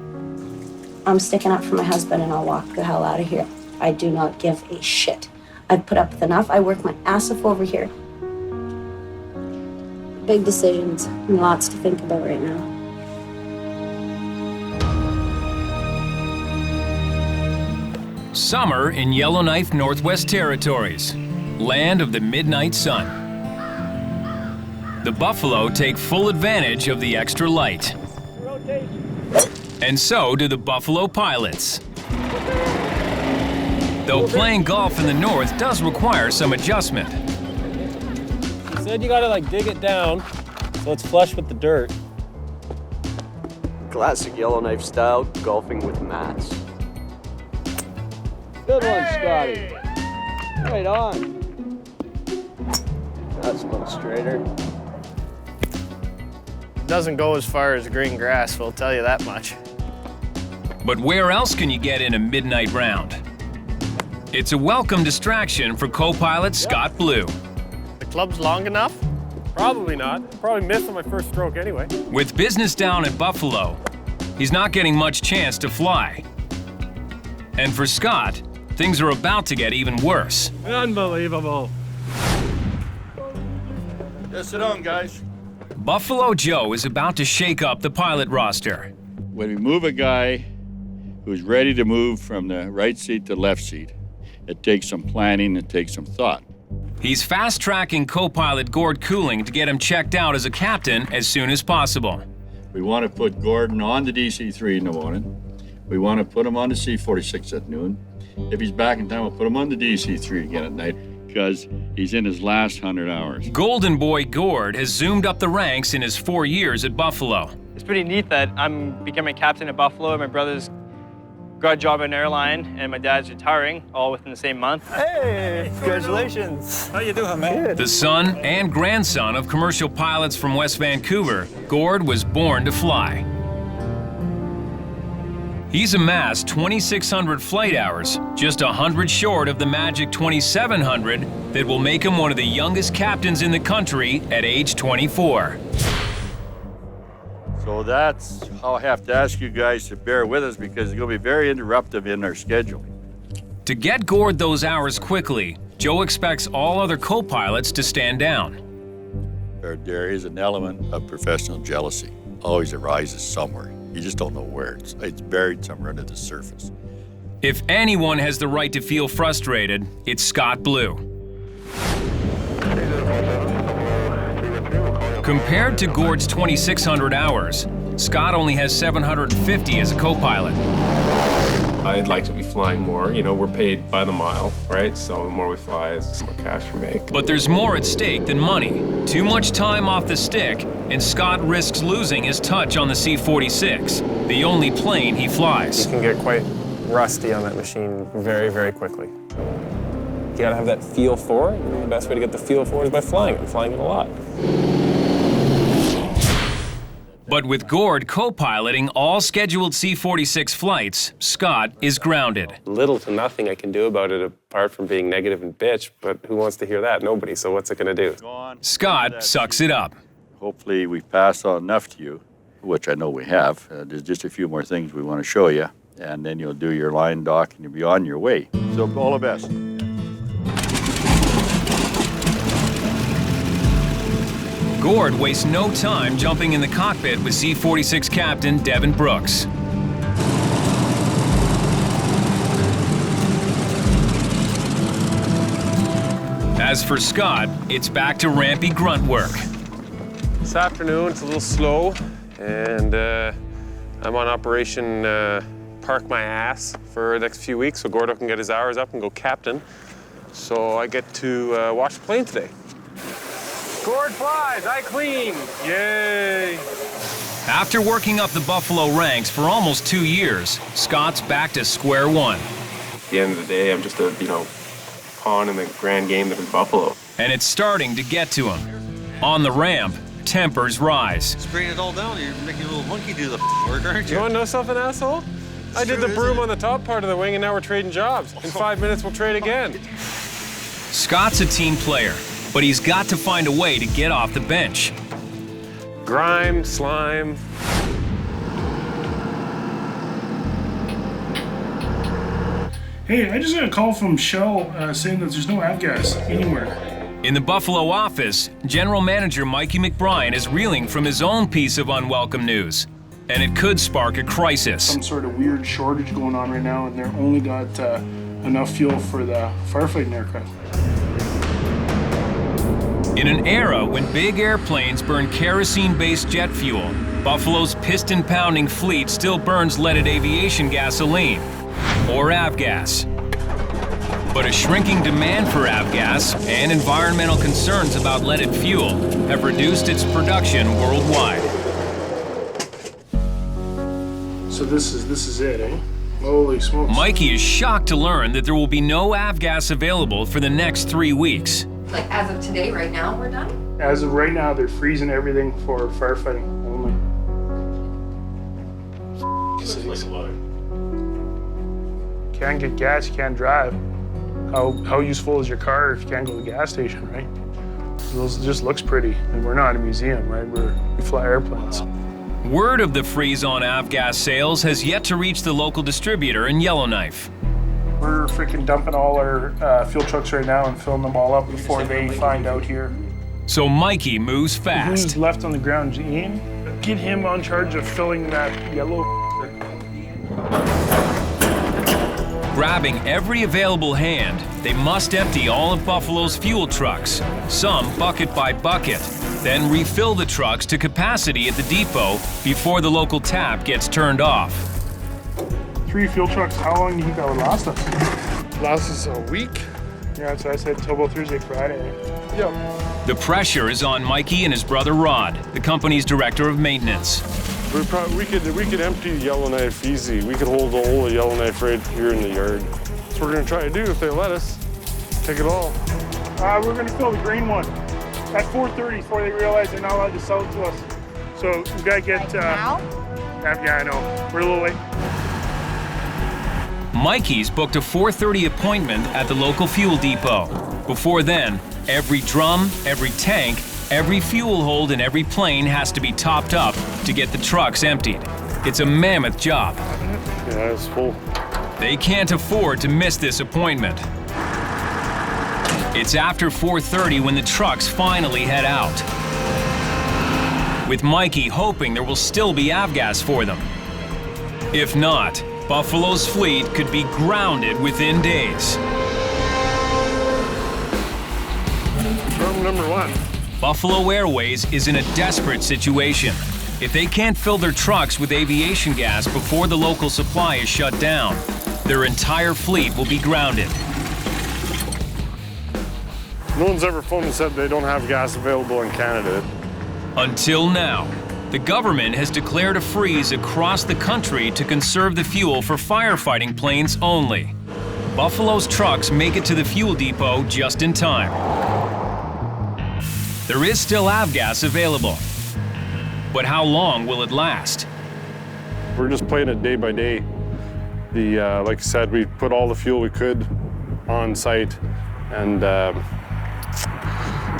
I'm sticking up for my husband and I'll walk the hell out of here. I do not give a shit. I've put up with enough. I work my ass off over here. Big decisions and lots to think about right now. summer in Yellowknife, Northwest Territories, land of the midnight sun. The buffalo take full advantage of the extra light. And so do the Buffalo pilots. Though playing golf in the north does require some adjustment. He said you gotta like dig it down so it's flush with the dirt. Classic Yellowknife style, golfing with mats. Good one, Scotty. Right on. That's a little straighter. Doesn't go as far as green grass, we'll tell you that much. But where else can you get in a midnight round? It's a welcome distraction for co-pilot Scott Blue. The club's long enough? Probably not. Probably missed on my first stroke anyway. With business down at Buffalo, he's not getting much chance to fly. And for Scott, things are about to get even worse. Unbelievable. Just sit down, guys. Buffalo Joe is about to shake up the pilot roster. When we move a guy who's ready to move from the right seat to left seat, it takes some planning, it takes some thought. He's fast-tracking co-pilot Gord Cooling to get him checked out as a captain as soon as possible. We want to put Gordon on the DC-3 in the morning. We want to put him on the C-46 at noon. If he's back in time, we'll put him on the DC-3 again at night because he's in his last 100 hours. Golden Boy Gord has zoomed up the ranks in his 4 years at Buffalo. It's pretty neat that I'm becoming captain at Buffalo and my brother's got a job in an airline and my dad's retiring all within the same month. Hey, congratulations. How you doing, man? The son and grandson of commercial pilots from West Vancouver, Gord was born to fly. He's amassed 2,600 flight hours, just 100 short of the magic 2,700 that will make him one of the youngest captains in the country at age 24. So that's how I have to ask you guys to bear with us because it's going to be very interruptive in our schedule. To get Gord those hours quickly, Joe expects all other co-pilots to stand down. There is an element of professional jealousy. Always arises somewhere. You just don't know where. It's buried somewhere under the surface. If anyone has the right to feel frustrated, it's Scott Blue. Compared to Gord's 2,600 hours, Scott only has 750 as a co-pilot. I'd like to be flying more. You know, we're paid by the mile, right? So the more we fly, the more cash we make. But there's more at stake than money. Too much time off the stick, and Scott risks losing his touch on the C-46, the only plane he flies. You can get quite rusty on that machine very, very quickly. You gotta have that feel for it, and the best way to get the feel for it is by flying it, and flying it a lot. But with Gord co-piloting all scheduled C-46 flights, Scott is grounded. Little to nothing I can do about it apart from being negative and bitch, but who wants to hear that? Nobody, so what's it gonna do? Scott sucks it up. Hopefully we've passed on enough to you, which I know we have. There's just a few more things we want to show you, and then you'll do your line dock and you'll be on your way. So all the best. Gord wastes no time jumping in the cockpit with C-46 captain Devin Brooks. As for Scott, it's back to rampy grunt work. This afternoon, it's a little slow, and I'm on Operation Park My Ass for the next few weeks, so Gordo can get his hours up and go captain. So I get to watch the plane today. Gord flies, I clean, yay! After working up the Buffalo ranks for almost 2 years, Scott's back to square one. At the end of the day, I'm just a, pawn in the grand game that is Buffalo. And it's starting to get to him. On the ramp, tempers rise. Spraying it all down, you're making a little monkey do the work, aren't you? You wanna know something, asshole? I did the broom on the top part of the wing, and now we're trading jobs. In 5 minutes, we'll trade again. Scott's a team player, but he's got to find a way to get off the bench. Grime, slime. Hey, I just got a call from Shell saying that there's no avgas anywhere. In the Buffalo office, General Manager Mikey McBryan is reeling from his own piece of unwelcome news, and it could spark a crisis. Some sort of weird shortage going on right now, and they're only got enough fuel for the firefighting aircraft. In an era when big airplanes burn kerosene-based jet fuel, Buffalo's piston-pounding fleet still burns leaded aviation gasoline, or avgas. But a shrinking demand for avgas and environmental concerns about leaded fuel have reduced its production worldwide. So this is it, eh? Holy smokes. Mikey is shocked to learn that there will be no avgas available for the next 3 weeks. Like as of today, right now, we're done? As of right now, they're freezing everything for firefighting only. Looks like a lot. Can't get gas, you can't drive. How useful is your car if you can't go to the gas station, right? It just looks pretty, and we're not a museum, right? We fly airplanes. Word of the freeze on avgas sales has yet to reach the local distributor in Yellowknife. We're freaking dumping all our fuel trucks right now and filling them all up before they find out here. So Mikey moves fast. Who's left on the ground? Ian? Get him on charge of filling that yellow. Grabbing every available hand, they must empty all of Buffalo's fuel trucks, some bucket by bucket, then refill the trucks to capacity at the depot before the local tap gets turned off. 3 fuel trucks, how long do you think that would last us? Last us a week? Yeah, that's what I said, till about Thursday, Friday. Yep. The pressure is on Mikey and his brother Rod, the company's director of maintenance. We could empty Yellowknife easy. We could hold the whole of Yellowknife right here in the yard. That's what we're gonna try to do if they let us. Take it all. We're gonna fill the green one at 4:30 before they realize they're not allowed to sell it to us. So we gotta get. Now? Yeah, I know. We're a little late. Mikey's booked a 4:30 appointment at the local fuel depot. Before then, every drum, every tank, every fuel hold in every plane has to be topped up to get the trucks emptied. It's a mammoth job. Yeah, it's full. They can't afford to miss this appointment. It's after 4:30 when the trucks finally head out, with Mikey hoping there will still be avgas for them. If not, Buffalo's fleet could be grounded within days. Drum number 1. Buffalo Airways is in a desperate situation. If they can't fill their trucks with aviation gas before the local supply is shut down, their entire fleet will be grounded. No one's ever phoned and said they don't have gas available in Canada. Until now, the government has declared a freeze across the country to conserve the fuel for firefighting planes only. Buffalo's trucks make it to the fuel depot just in time. There is still avgas available, but how long will it last? We're just playing it day by day. Like I said, we put all the fuel we could on site, and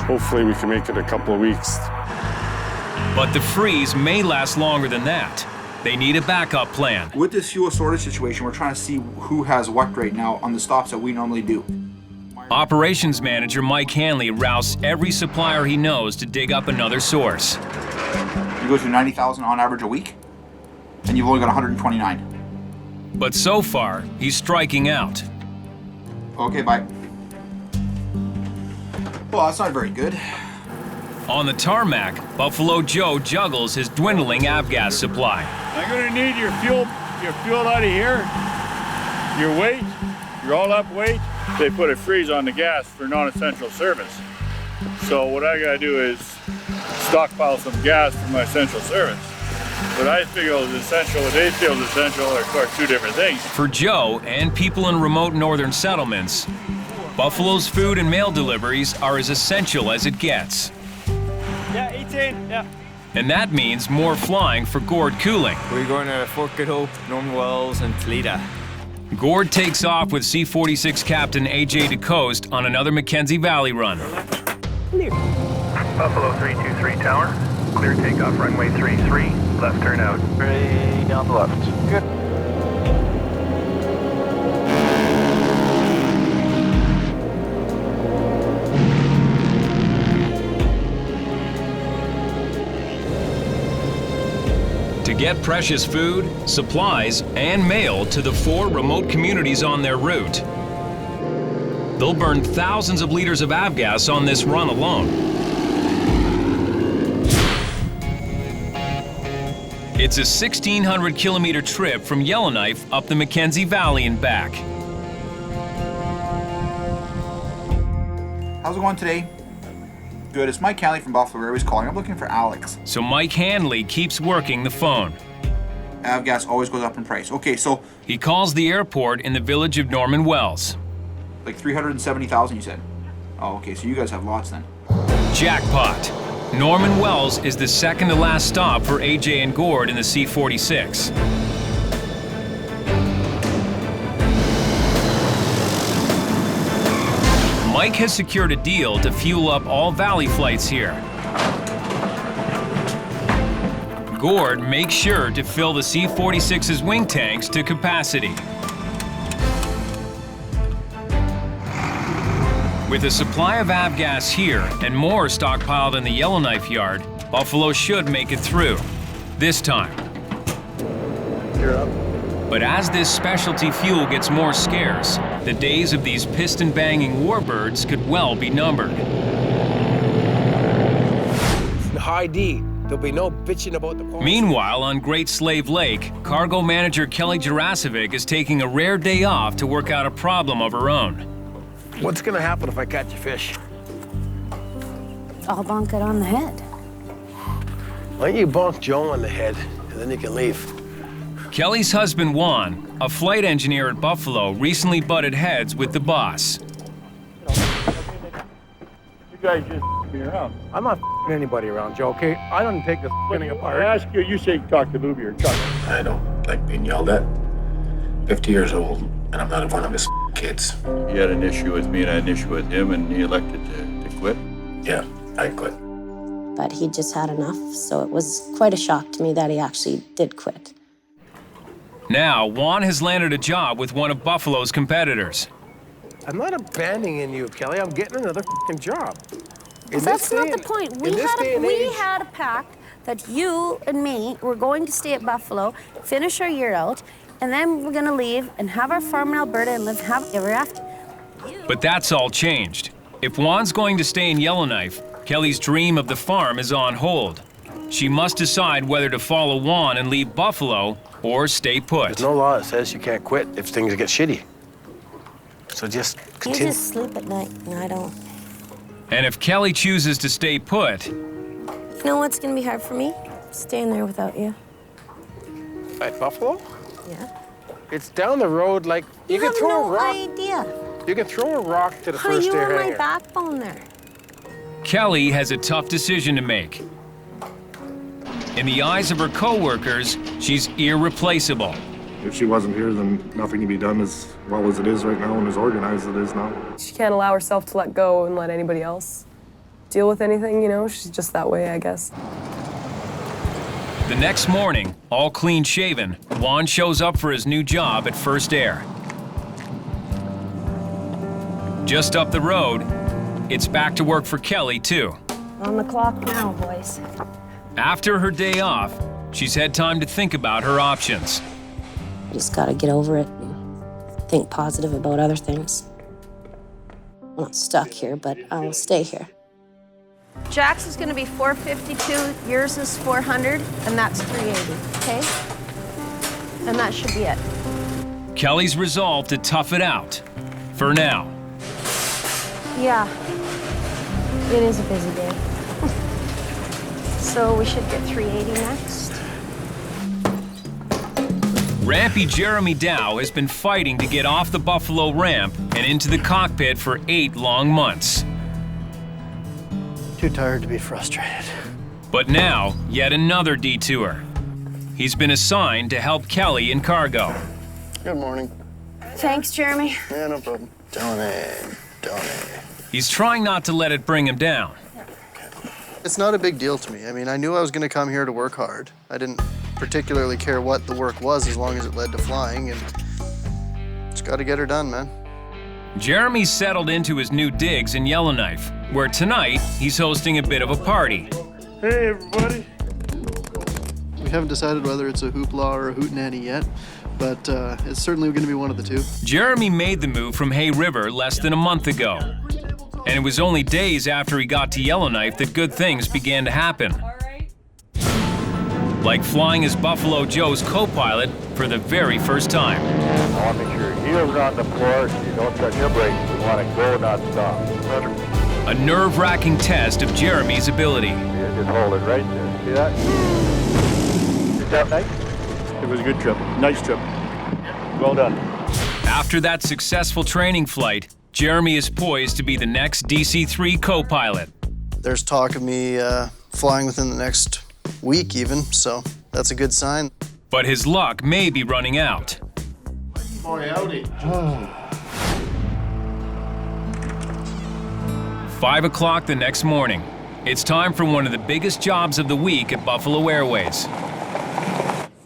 hopefully we can make it a couple of weeks. But the freeze may last longer than that. They need a backup plan. With this fuel shortage situation, we're trying to see who has what right now on the stops that we normally do. Operations manager Mike Hanley rouses every supplier he knows to dig up another source. You go through 90,000 on average a week, and you've only got 129. But so far, he's striking out. Okay, bye. Well, that's not very good. On the tarmac, Buffalo Joe juggles his dwindling avgas supply. I'm gonna need your fuel out of here, your weight, your all-up weight. They put a freeze on the gas for non-essential service. So what I gotta do is stockpile some gas for my essential service. What I feel is essential, what they feel is essential are, of course, 2 different things. For Joe and people in remote northern settlements, Buffalo's food and mail deliveries are as essential as it gets. Yeah, 18, yeah. And that means more flying for Gord Cooling. We're going to Fort Good Hope, Norman Wells, and Toledo. Gord takes off with C-46 Captain AJ DeCoste on another Mackenzie Valley run. Buffalo 323 Tower, clear takeoff runway 33, left turn out. Ready down the left. Good. To get precious food, supplies, and mail to the 4 remote communities on their route. They'll burn thousands of liters of avgas on this run alone. It's a 1,600-kilometer trip from Yellowknife up the Mackenzie Valley and back. How's it going today? Good. It's Mike Hanley from Buffalo Airways calling. I'm looking for Alex. So Mike Hanley keeps working the phone. Avgas always goes up in price. Okay, so... He calls the airport in the village of Norman Wells. Like 370,000, you said? Oh, okay, so you guys have lots then. Jackpot. Norman Wells is the second to last stop for AJ and Gord in the C-46. Mike has secured a deal to fuel up all Valley flights here. Gord makes sure to fill the C-46's wing tanks to capacity. With a supply of avgas here and more stockpiled in the Yellowknife yard, Buffalo should make it through. This time. You're up. But as this specialty fuel gets more scarce, the days of these piston-banging warbirds could well be numbered. High D. There'll be no bitching about the policy. Meanwhile, on Great Slave Lake, cargo manager Kelly Jurasovic is taking a rare day off to work out a problem of her own. What's gonna happen if I catch a fish? I'll bonk it on the head. Why don't you bonk Joe on the head, and then you can leave. Kelly's husband, Juan, a flight engineer at Buffalo, recently butted heads with the boss. You guys just me around. I'm not anybody around, Joe, okay? I don't take this thing apart. I ask you, you say talk to Luby or Chuck. I don't like being yelled at. 50 years old, and I'm not one of his kids. He had an issue with me and I had an issue with him and he elected to quit. Yeah, I quit. But he just had enough, so it was quite a shock to me that he actually did quit. Now, Juan has landed a job with one of Buffalo's competitors. I'm not abandoning you, Kelly. I'm getting another fucking job. That's not the point. We had a pact that you and me were going to stay at Buffalo, finish our year out, and then we're gonna leave and have our farm in Alberta and live happily ever after. But that's all changed. If Juan's going to stay in Yellowknife, Kelly's dream of the farm is on hold. She must decide whether to follow Juan and leave Buffalo or stay put. There's no law that says you can't quit if things get shitty. So just continue. You just sleep at night, and I don't. And if Kelly chooses to stay put... You know what's gonna be hard for me? Staying there without you. At Buffalo? Yeah. It's down the road, like, you can throw a rock. Idea. You can throw a rock to the Honey, first you air were my hangar. backbone there. Kelly has a tough decision to make. In the eyes of her co-workers, she's irreplaceable. If she wasn't here, then nothing can be done as well as it is right now and as organized as it is now. She can't allow herself to let go and let anybody else deal with anything, you know? She's just that way, I guess. The next morning, all clean-shaven, Juan shows up for his new job at First Air. Just up the road, it's back to work for Kelly, too. On the clock now, boys. After her day off, she's had time to think about her options. I just gotta get over it and think positive about other things. I'm not stuck here, but I'll stay here. Jack's is gonna be 452, yours is 400, and that's 380, okay? And that should be it. Kelly's resolved to tough it out. For now. Yeah, it is a busy day. So we should get 380 next. Rampy Jeremy Dow has been fighting to get off the Buffalo ramp and into the cockpit for 8 long months. Too tired to be frustrated. But now, yet another detour. He's been assigned to help Kelly in cargo. Good morning. Thanks, Jeremy. Yeah, no problem. Donate. He's trying not to let it bring him down. It's not a big deal to me. I mean, I knew I was going to come here to work hard. I didn't particularly care what the work was as long as it led to flying, and just got to get her done, man. Jeremy's settled into his new digs in Yellowknife, where tonight he's hosting a bit of a party. Hey, everybody. We haven't decided whether it's a hoopla or a hootenanny yet, but it's certainly going to be one of the two. Jeremy made the move from Hay River less than a month ago. And it was only days after he got to Yellowknife that good things began to happen. Like flying as Buffalo Joe's co-pilot for the very first time. I want to make sure your heels are on the floor, you don't touch your brakes. You want to go, not stop. A nerve-wracking test of Jeremy's ability. Yeah, just hold it right there. See that? Is that nice? It was a good trip. Nice trip. Well done. After that successful training flight, Jeremy is poised to be the next DC-3 co-pilot. There's talk of me flying within the next week even, so that's a good sign. But his luck may be running out. Boy, howdy. 5 o'clock the next morning. It's time for one of the biggest jobs of the week at Buffalo Airways. It's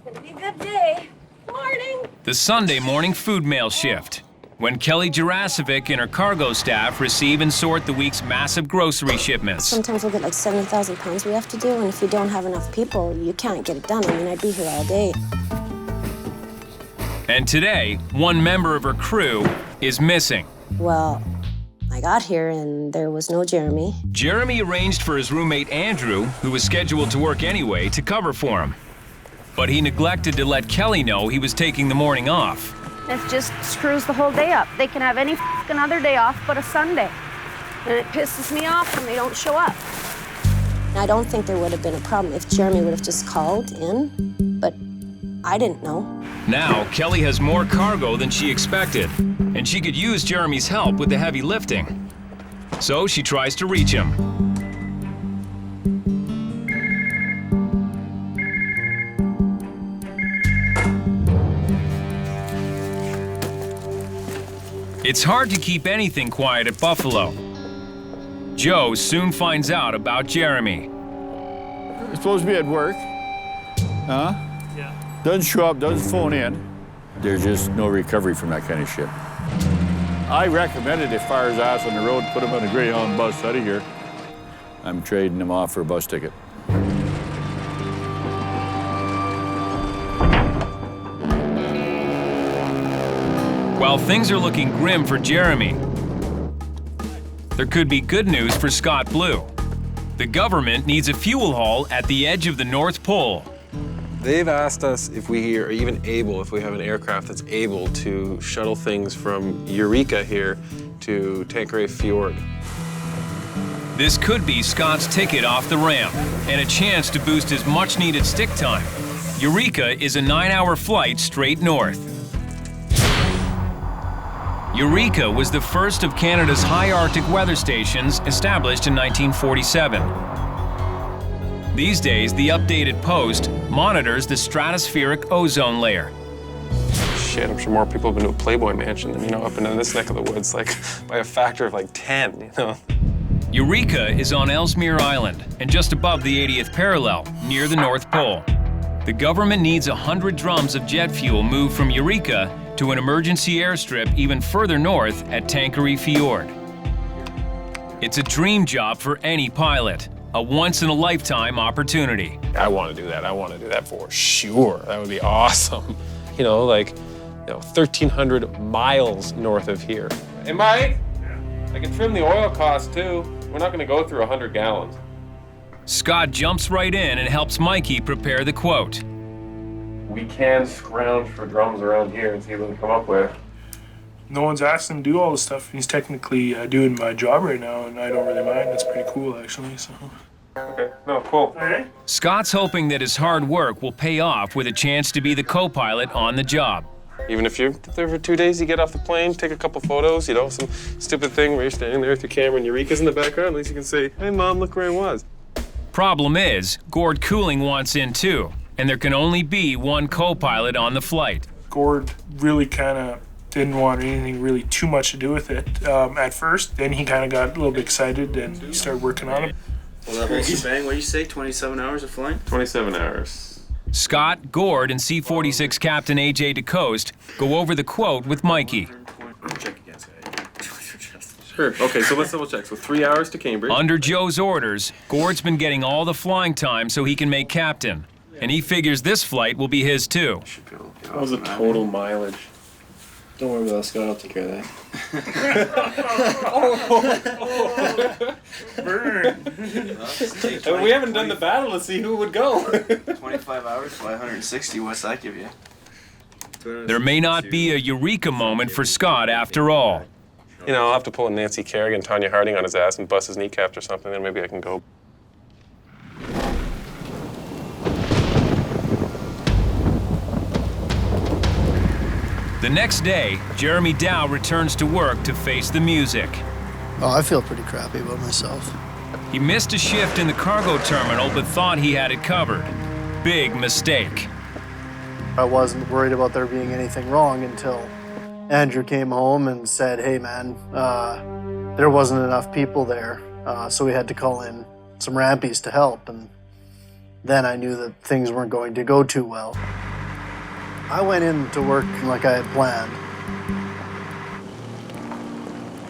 gonna be a good day. Morning. The Sunday morning food mail shift, when Kelly Jurasovic and her cargo staff receive and sort the week's massive grocery shipments. Sometimes we'll get like 70,000 pounds we have to do, and if you don't have enough people, you can't get it done. I mean, I'd be here all day. And today, one member of her crew is missing. Well, I got here and there was no Jeremy. Jeremy arranged for his roommate Andrew, who was scheduled to work anyway, to cover for him. But he neglected to let Kelly know he was taking the morning off. It just screws the whole day up. They can have any f***ing other day off but a Sunday. And it pisses me off when they don't show up. I don't think there would have been a problem if Jeremy would have just called in, but I didn't know. Now, Kelly has more cargo than she expected, and she could use Jeremy's help with the heavy lifting. So she tries to reach him. It's hard to keep anything quiet at Buffalo. Joe soon finds out about Jeremy. You're supposed to be at work. Huh? Yeah. Doesn't show up, doesn't phone in. There's just no recovery from that kind of shit. I recommended if fires ass on the road, put him on a Greyhound bus out of here. I'm trading him off for a bus ticket. While things are looking grim for Jeremy, there could be good news for Scott Blue. The government needs a fuel haul at the edge of the North Pole. They've asked us if we are even able, if we have an aircraft that's able to shuttle things from Eureka here to Tanqueray Fjord. This could be Scott's ticket off the ramp and a chance to boost his much-needed stick time. Eureka is a 9-hour flight straight north. Eureka was the first of Canada's high Arctic weather stations established in 1947. These days, the updated post monitors the stratospheric ozone layer. Shit, I'm sure more people have been to a Playboy mansion than, up in this neck of the woods, like by a factor of like 10, Eureka is on Ellesmere Island and just above the 80th parallel, near the North Pole. The government needs 100 drums of jet fuel moved from Eureka to an emergency airstrip even further north at Tanqueray Fjord. It's a dream job for any pilot, a once-in-a-lifetime opportunity. I want to do that. I want to do that for sure. That would be awesome. 1,300 miles north of here. Hey, Mike, I can trim the oil cost too. We're not going to go through 100 gallons. Scott jumps right in and helps Mikey prepare the quote. We can scrounge for drums around here and see what we come up with. No one's asked him to do all this stuff. He's technically doing my job right now, and I don't really mind. That's pretty cool, actually. So. Okay, no, cool. All right. Scott's hoping that his hard work will pay off with a chance to be the co-pilot on the job. Even if you're there for 2 days, you get off the plane, take a couple photos, some stupid thing where you're standing there with your camera and Eureka's in the background, at least you can say, hey, Mom, look where I was. Problem is, Gord Cooling wants in too, and there can only be one co-pilot on the flight. Gord really kind of didn't want anything really too much to do with it at first. Then he kind of got a little bit excited and he started working on it. Well, that whole shebang, what do you say, 27 hours of flying? 27 hours. Scott, Gord, and C-46 Captain A.J. DeCoste go over the quote with Mikey. Sure. Okay, so let's double check. So 3 hours to Cambridge. Under Joe's orders, Gord's been getting all the flying time so he can make captain. And he figures this flight will be his too. What was the total mileage? Don't worry about it, Scott, I'll take care of that. Burn. We haven't done the battle to see who would go. 25 hours, 560, what's that give you? There may not be a eureka moment for Scott after all. You know, I'll have to pull a Nancy Kerrigan, Tanya Harding on his ass and bust his kneecaps or something, then maybe I can go. The next day, Jeremy Dow returns to work to face the music. Oh, I feel pretty crappy about myself. He missed a shift in the cargo terminal but thought he had it covered. Big mistake. I wasn't worried about there being anything wrong until Andrew came home and said, hey man, there wasn't enough people there, so we had to call in some rampies to help, and then I knew that things weren't going to go too well. I went in to work like I had planned.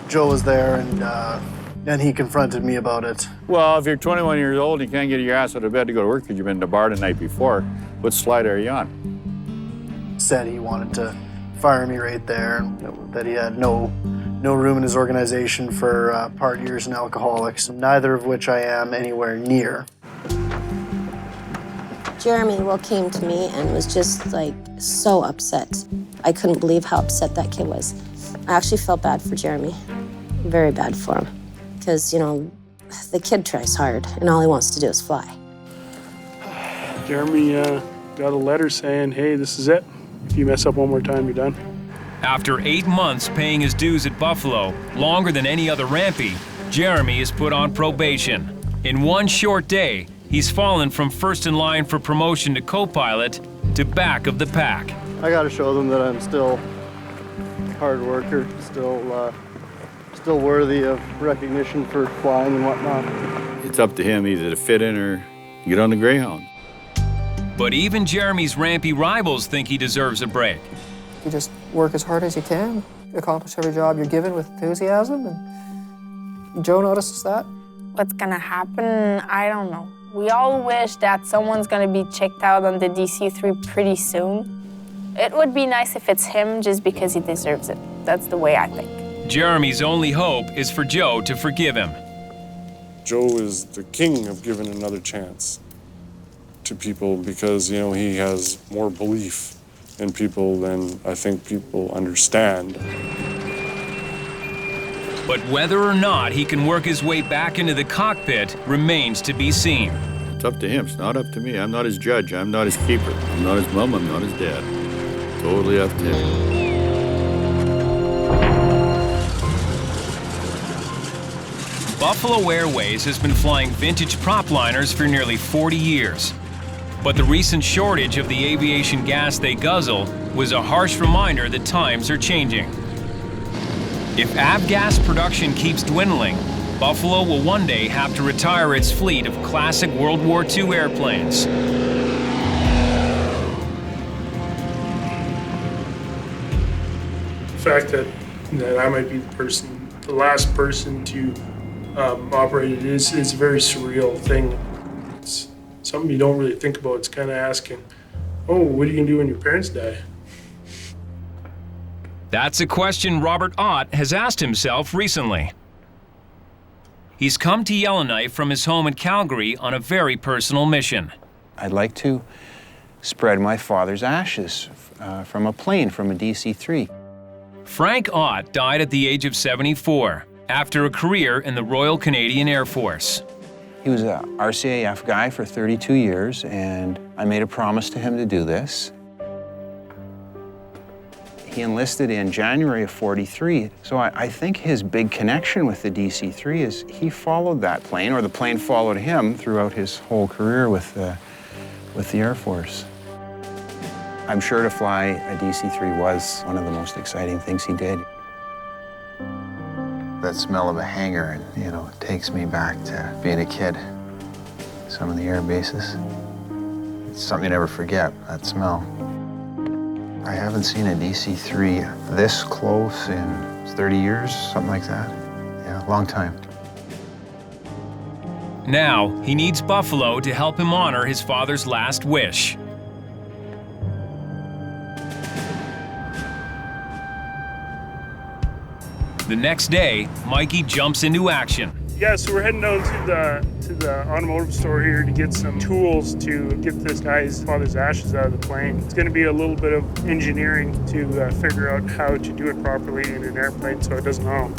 Joe was there and he confronted me about it. Well, if you're 21 years old and you can't get your ass out of bed to go to work because you've been to the bar the night before, what slide are you on? Said he wanted to fire me right there, and that he had no room in his organization for partiers and alcoholics, neither of which I am anywhere near. Jeremy came to me and was just like so upset. I couldn't believe how upset that kid was. I actually felt bad for Jeremy, very bad for him, because, you know, the kid tries hard and all he wants to do is fly. Jeremy got a letter saying, hey, this is it. If you mess up one more time, you're done. After 8 months paying his dues at Buffalo, longer than any other rampy, Jeremy is put on probation. In one short day, he's fallen from first in line for promotion to co-pilot to back of the pack. I got to show them that I'm still a hard worker, still worthy of recognition for flying and whatnot. It's up to him either to fit in or get on the Greyhound. But even Jeremy's rampy rivals think he deserves a break. You just work as hard as you can, accomplish every job you're given with enthusiasm, and Joe notices that. What's gonna happen, I don't know. We all wish that someone's gonna be checked out on the DC-3 pretty soon. It would be nice if it's him just because he deserves it. That's the way I think. Jeremy's only hope is for Joe to forgive him. Joe is the king of giving another chance to people because, you know, he has more belief in people than I think people understand. But whether or not he can work his way back into the cockpit remains to be seen. It's up to him. It's not up to me. I'm not his judge. I'm not his keeper. I'm not his mom. I'm not his dad. Totally up to him. Buffalo Airways has been flying vintage propliners for nearly 40 years. But the recent shortage of the aviation gas they guzzle was a harsh reminder that times are changing. If avgas production keeps dwindling, Buffalo will one day have to retire its fleet of classic World War II airplanes. The fact that I might be the last person to operate it is a very surreal thing. It's something you don't really think about. It's kind of asking, oh, what are you gonna do when your parents die? That's a question Robert Ott has asked himself recently. He's come to Yellowknife from his home in Calgary on a very personal mission. I'd like to spread my father's ashes from a plane, from a DC-3. Frank Ott died at the age of 74 after a career in the Royal Canadian Air Force. He was a RCAF guy for 32 years, and I made a promise to him to do this. He enlisted in January of '43, so I think his big connection with the DC-3 is he followed that plane, or the plane followed him throughout his whole career with the Air Force. I'm sure to fly a DC-3 was one of the most exciting things he did. That smell of a hangar, you know, it takes me back to being a kid. Some of the air bases. It's something you never forget, that smell. I haven't seen a DC-3 this close in 30 years, something like that. Yeah, long time. Now, he needs Buffalo to help him honor his father's last wish. The next day, Mikey jumps into action. Yeah, so we're heading down to the automotive store here to get some tools to get this guy's father's ashes out of the plane. It's going to be a little bit of engineering to figure out how to do it properly in an airplane so it doesn't all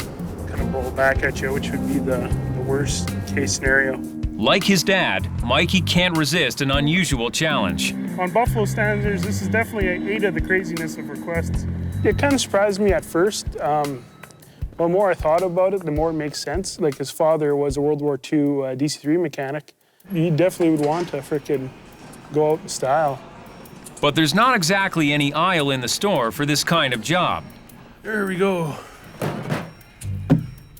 kind of roll back at you, which would be the worst case scenario. Like his dad, Mikey can't resist an unusual challenge. On Buffalo standards, this is definitely 8 of the craziness of requests. It kind of surprised me at first. The more I thought about it, the more it makes sense. Like, his father was a World War II DC-3 mechanic. He definitely would want to frickin' go out in style. But there's not exactly any aisle in the store for this kind of job. There we go.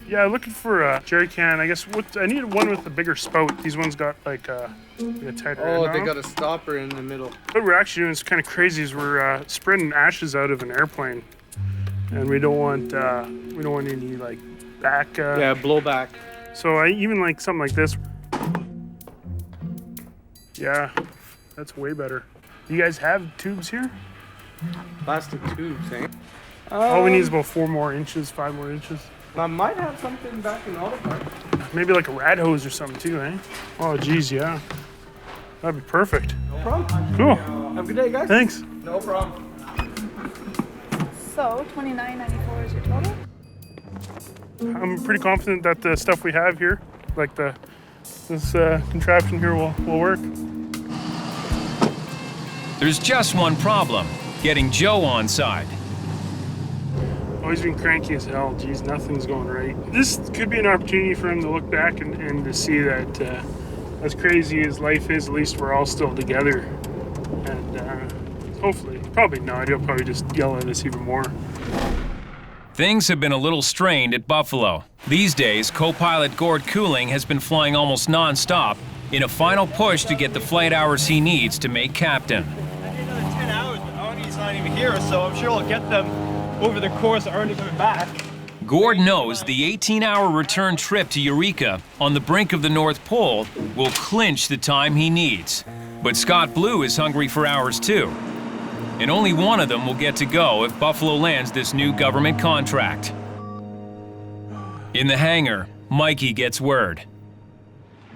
Yeah, looking for a jerry can. I guess I need one with a bigger spout. These ones got like a tighter end on they them. got a stopper in the middle. What we're actually doing is kind of crazy. Is we're spreading ashes out of an airplane, and we don't want any like back. Yeah, blowback. So I even like something like this. Yeah, that's way better. You guys have tubes here? Plastic tubes, eh? All we need is about 4 more inches, 5 more inches. I might have something back in auto park. Maybe like a rad hose or something too, eh? Oh, geez, yeah. That'd be perfect. No problem. Cool. Have a good day, guys. Thanks. No problem. So, $29.94 is your total? I'm pretty confident that the stuff we have here, like this contraption here, will work. There's just one problem, getting Joe on side. Oh, he's been cranky as hell. Geez, nothing's going right. This could be an opportunity for him to look back and to see that as crazy as life is, at least we're all still together. And hopefully, probably not, he'll probably just yell at us even more. Things have been a little strained at Buffalo. These days, co-pilot Gord Cooling has been flying almost non-stop in a final push to get the flight hours he needs to make captain. I need another 10 hours, but Arnie's not even here, so I'm sure I'll get them over the course of Arnie coming back. Gord knows the 18-hour return trip to Eureka on the brink of the North Pole will clinch the time he needs. But Scott Blue is hungry for hours too. And only one of them will get to go if Buffalo lands this new government contract. In the hangar, Mikey gets word.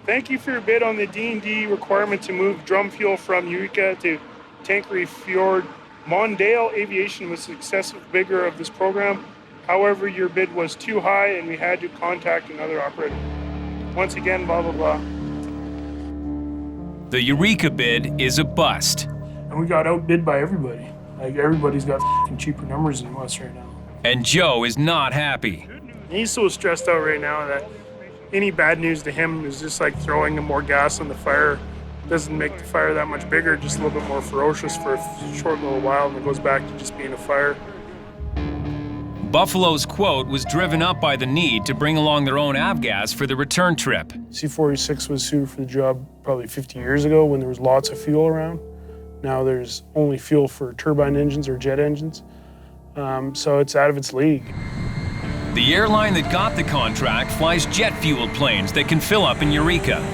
Thank you for your bid on the D&D requirement to move drum fuel from Eureka to Tankery Fjord. Mondale Aviation was the successful bidder of this program. However, your bid was too high and we had to contact another operator. Once again, blah, blah, blah. The Eureka bid is a bust. And we got outbid by everybody. Like, everybody's got cheaper numbers than us right now. And Joe is not happy. He's so stressed out right now that any bad news to him is just like throwing more gas on the fire. Doesn't make the fire that much bigger, just a little bit more ferocious for a short little while, and it goes back to just being a fire. Buffalo's quote was driven up by the need to bring along their own avgas for the return trip. C-46 was suited for the job probably 50 years ago when there was lots of fuel around. Now there's only fuel for turbine engines or jet engines, so it's out of its league. The airline that got the contract flies jet-fueled planes that can fill up in Eureka.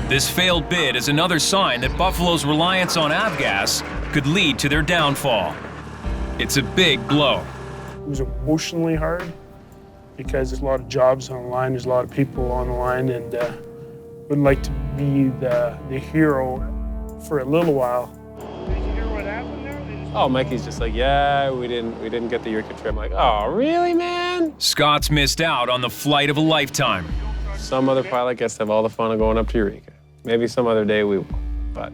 This failed bid is another sign that Buffalo's reliance on avgas could lead to their downfall. It's a big blow. It was emotionally hard because there's a lot of jobs on the line, there's a lot of people on the line, and would like to be the hero for a little while. Did you hear what happened there? Oh, Mikey's just like, yeah, we didn't get the Eureka trip. I'm like, oh, really, man? Scott's missed out on the flight of a lifetime. Some other pilot gets to have all the fun of going up to Eureka. Maybe some other day we will, but...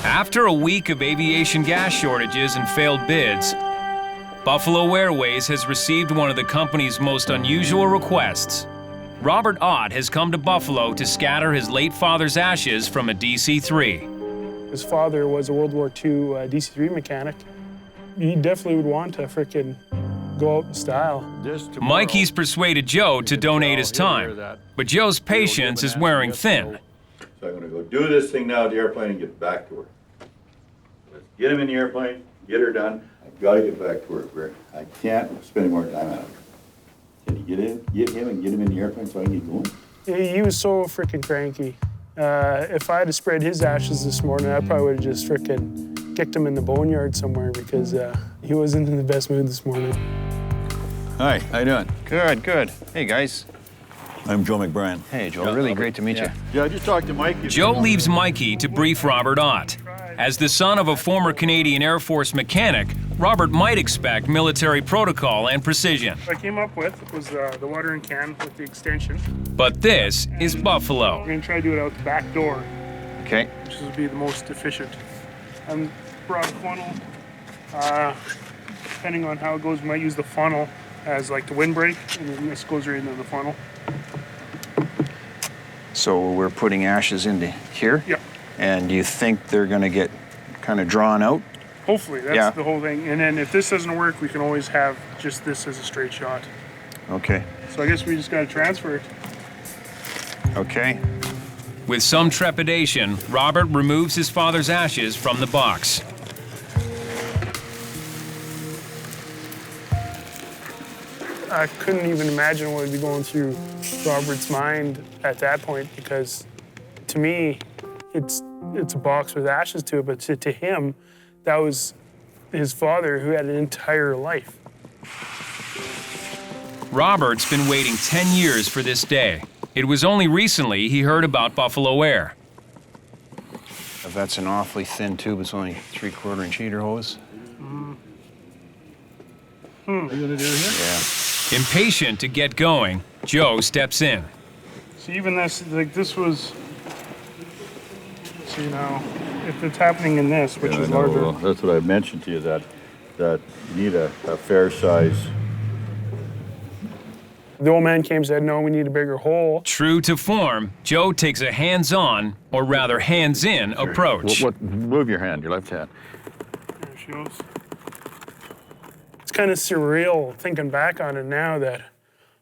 After a week of aviation gas shortages and failed bids, Buffalo Airways has received one of the company's most unusual requests. Robert Ott has come to Buffalo to scatter his late father's ashes from a DC-3. His father was a World War II DC-3 mechanic. He definitely would want to frickin' go out in style. Mikey's persuaded Joe to donate his time, but Joe's patience is wearing thin. So I'm gonna go do this thing now at the airplane and get back to her. Let's get him in the airplane, get her done. I've gotta get back to her. I can't spend more time on it. Can you get him and get him in the airplane so I can get going? He was so frickin' cranky. If I had to spread his ashes this morning, I probably would have just frickin' kicked him in the boneyard somewhere because he wasn't in the best mood this morning. Hi, how you doing? Good, good. Hey, guys. I'm Joe McBryan. Hey, Joe. Really great to meet you. Yeah, I just talked to Mikey. Joe leaves Mikey to brief Robert Ott. As the son of a former Canadian Air Force mechanic, Robert might expect military protocol and precision. What I came up with was the watering can with the extension. But this is Buffalo. We're gonna try to do it out the back door. Okay. Which would be the most efficient. Brought a funnel. Depending on how it goes, we might use the funnel as like the windbreak, and then this goes right into the funnel. So we're putting ashes into here? Yep. And do you think they're gonna get kind of drawn out? Hopefully, that's the whole thing. And then if this doesn't work, we can always have just this as a straight shot. Okay. So I guess we just gotta transfer it. Okay. With some trepidation, Robert removes his father's ashes from the box. I couldn't even imagine what would be going through Robert's mind at that point, because to me, it's a box with ashes to it, but to him, that was his father who had an entire life. Robert's been waiting 10 years for this day. It was only recently he heard about Buffalo Air. That's an awfully thin tube. It's only 3/4 inch heater hose. What are you gonna do here? Yeah. Impatient to get going, Joe steps in. So even this, like this was, so now, if it's happening in this, which is larger. Well, that's what I mentioned to you, that you need a fair size. The old man came and said, no, we need a bigger hole. True to form, Joe takes a hands-on, or rather hands-in, approach. Move your hand, your left hand. There she goes. It's kind of surreal thinking back on it now that,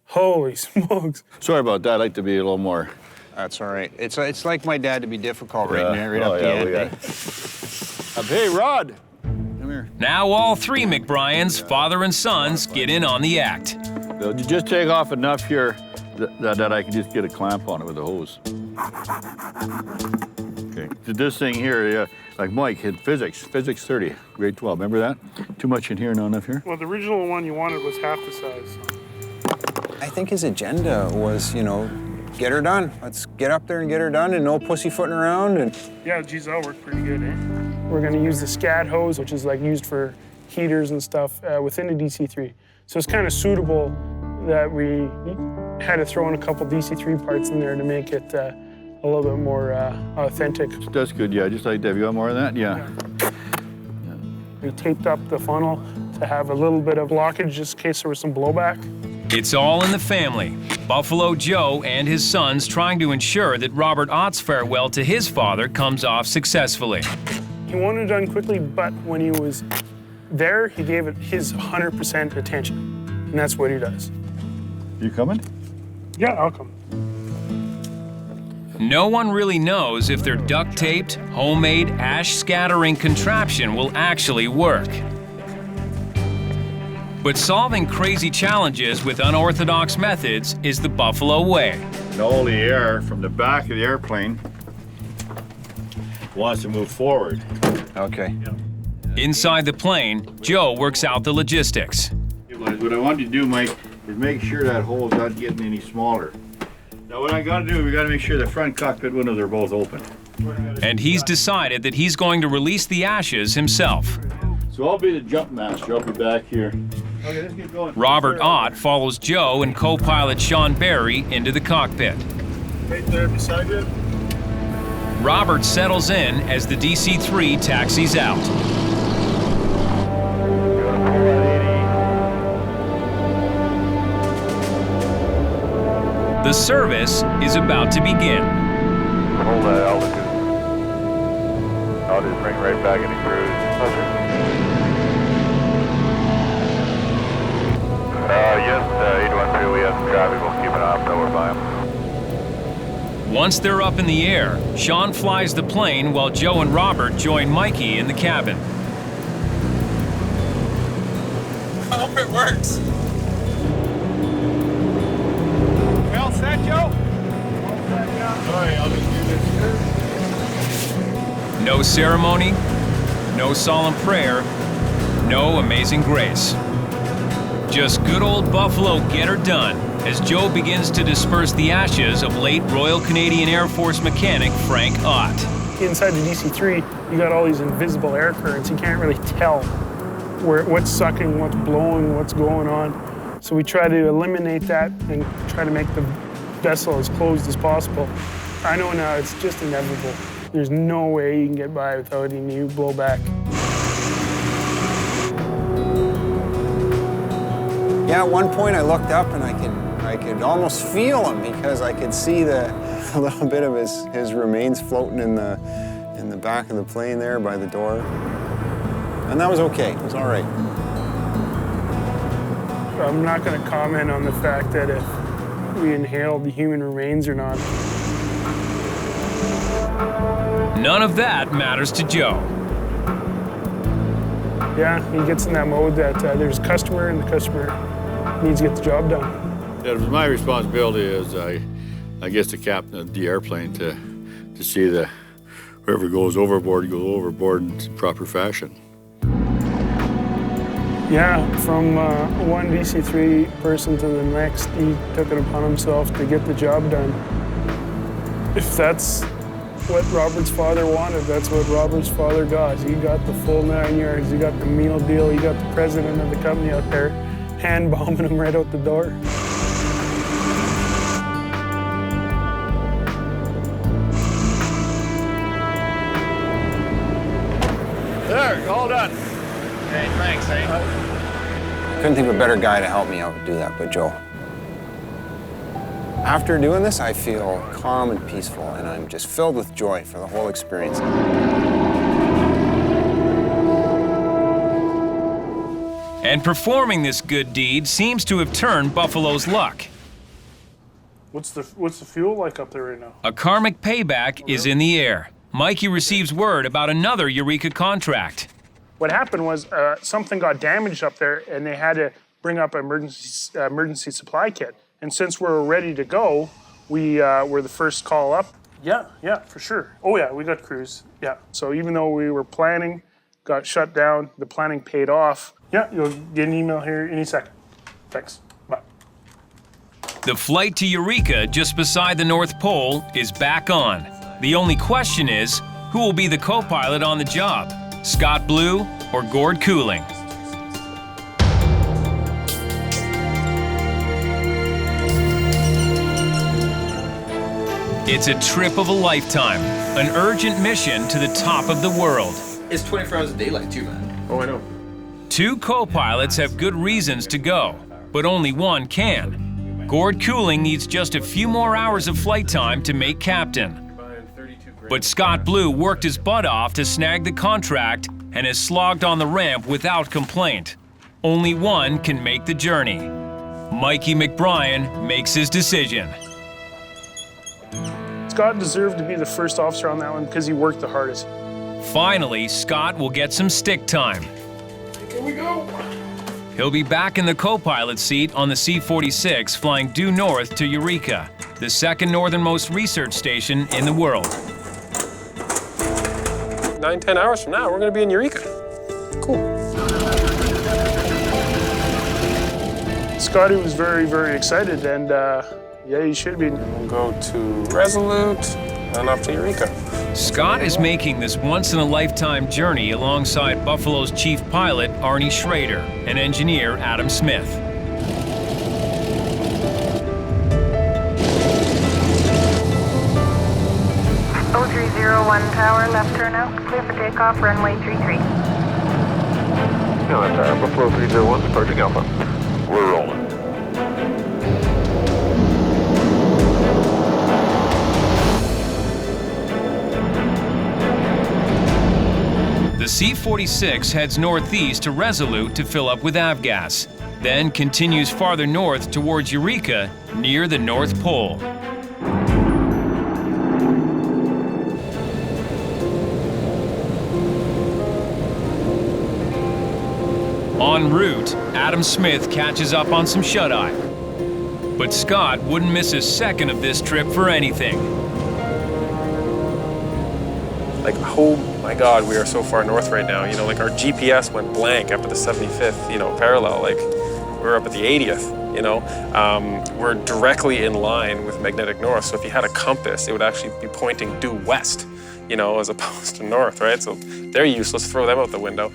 holy smokes. Sorry about that, I'd like to be a little more. That's all right. It's like my dad to be difficult right now, right up the end. Hey, Rod, come here. Now all three McBryans, father and sons, get in on the act. You just take off enough here that I can just get a clamp on it with a hose. Okay, this thing here, yeah, like Mike had physics 30, grade 12, remember that? Too much in here, not enough here? Well, the original one you wanted was half the size. I think his agenda was, you know, get her done. Let's get up there and get her done and no pussyfooting around. And yeah, geez, that'll work pretty good, eh? We're gonna use the SCAD hose, which is like used for heaters and stuff within the DC-3. So it's kind of suitable that we had to throw in a couple DC-3 parts in there to make it a little bit more authentic. That's good, yeah, just like that. You got more of that? Yeah. We taped up the funnel to have a little bit of blockage just in case there was some blowback. It's all in the family. Buffalo Joe and his sons trying to ensure that Robert Ott's farewell to his father comes off successfully. He wanted it done quickly, but when he was there, he gave it his 100% attention. And that's what he does. You coming? Yeah, I'll come. No one really knows if their duct-taped, homemade ash scattering contraption will actually work. But solving crazy challenges with unorthodox methods is the Buffalo way. And all the air from the back of the airplane wants to move forward. Okay. Inside the plane, Joe works out the logistics. What I want you to do, Mike, is make sure that hole's not getting any smaller. Now what I gotta do, we gotta make sure the front cockpit windows are both open. And he's decided that he's going to release the ashes himself. So I'll be the jump master, I'll be back here. Okay, let's get going. Robert Ott follows Joe and co-pilot Sean Barry into the cockpit. Right there beside you. Robert settles in as the DC-3 taxis out. The service is about to begin. Hold that altitude. I'll just bring right back into cruise. Yes, 813, we have some traffic. We'll keep an eye on we're by them. Once they're up in the air, Sean flies the plane while Joe and Robert join Mikey in the cabin. I hope it works. All set, Joe? All set, yeah. Sorry, I'll just do this here. No ceremony, no solemn prayer, no amazing grace. Just good old Buffalo get her done as Joe begins to disperse the ashes of late Royal Canadian Air Force mechanic Frank Ott. Inside the DC-3, you got all these invisible air currents. You can't really tell what's sucking, what's blowing, what's going on. So we try to eliminate that and try to make the vessel as closed as possible. I know now it's just inevitable. There's no way you can get by without any blowback. Yeah, at one point I looked up and I could almost feel him because I could see a little bit of his remains floating in the back of the plane there by the door. And that was okay, it was all right. I'm not going to comment on the fact that if we inhaled the human remains or not. None of that matters to Joe. Yeah, he gets in that mode that there's a customer and the customer needs to get the job done. Yeah, my responsibility is I guess the captain of the airplane to see that whoever goes overboard in proper fashion. Yeah, from one DC-3 person to the next, he took it upon himself to get the job done. If that's what Robert's father wanted, that's what Robert's father got. He got the full 9 yards, he got the meal deal, he got the president of the company out there hand-bombing him right out the door. There, all done. Hey, thanks, eh? Couldn't think of a better guy to help me out do that but Joe. After doing this, I feel calm and peaceful, and I'm just filled with joy for the whole experience. And performing this good deed seems to have turned Buffalo's luck. What's the fuel like up there right now? A karmic payback is in the air. Mikey receives word about another Eureka contract. What happened was something got damaged up there, and they had to bring up an emergency supply kit. And since we're ready to go, we were the first call up. Yeah, for sure. Oh yeah, we got crews, yeah. So even though we were planning, got shut down, the planning paid off. Yeah, you'll get an email here any second. Thanks, bye. The flight to Eureka, just beside the North Pole, is back on. The only question is, who will be the co-pilot on the job? Scott Blue or Gord Cooling? It's a trip of a lifetime, an urgent mission to the top of the world. It's 24 hours of daylight too, man. Oh, I know. Two co-pilots have good reasons to go, but only one can. Gord Cooling needs just a few more hours of flight time to make captain. But Scott Blue worked his butt off to snag the contract and has slogged on the ramp without complaint. Only one can make the journey. Mikey McBryan makes his decision. Scott deserved to be the first officer on that one because he worked the hardest. Finally, Scott will get some stick time. Here we go. He'll be back in the co-pilot seat on the C-46 flying due north to Eureka, the second northernmost research station in the world. 9-10 hours from now, we're going to be in Eureka. Cool. Scotty was very, very excited, and yeah, he should be. We'll go to Resolute and off to Eureka. Scott is making this once-in-a-lifetime journey alongside Buffalo's chief pilot, Arnie Schrader, and engineer, Adam Smith. 01 Tower, left turn out, clear for takeoff, runway 33. Yeah, that's Buffalo 301, departing Alpha. We're rolling. The C-46 heads northeast to Resolute to fill up with avgas, then continues farther north towards Eureka near the North Pole. En route, Adam Smith catches up on some shut-eye. But Scott wouldn't miss a second of this trip for anything. Like, oh my God, we are so far north right now. You know, like our GPS went blank after the 75th, you know, parallel. Like, we're up at the 80th, you know. We're directly in line with magnetic north. So if you had a compass, it would actually be pointing due west, you know, as opposed to north, right? So they're useless. Throw them out the window.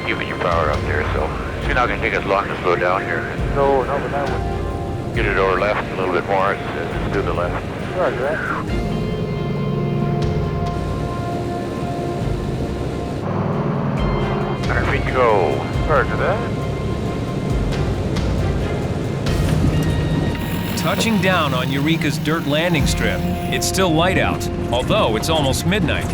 Giving your power up there, so it's not going to take us long to slow down here. No, but that would get it over left a little bit more. It's to the left. Roger that. 100 feet to go. Roger that. Touching down on Eureka's dirt landing strip, it's still light out, although it's almost midnight.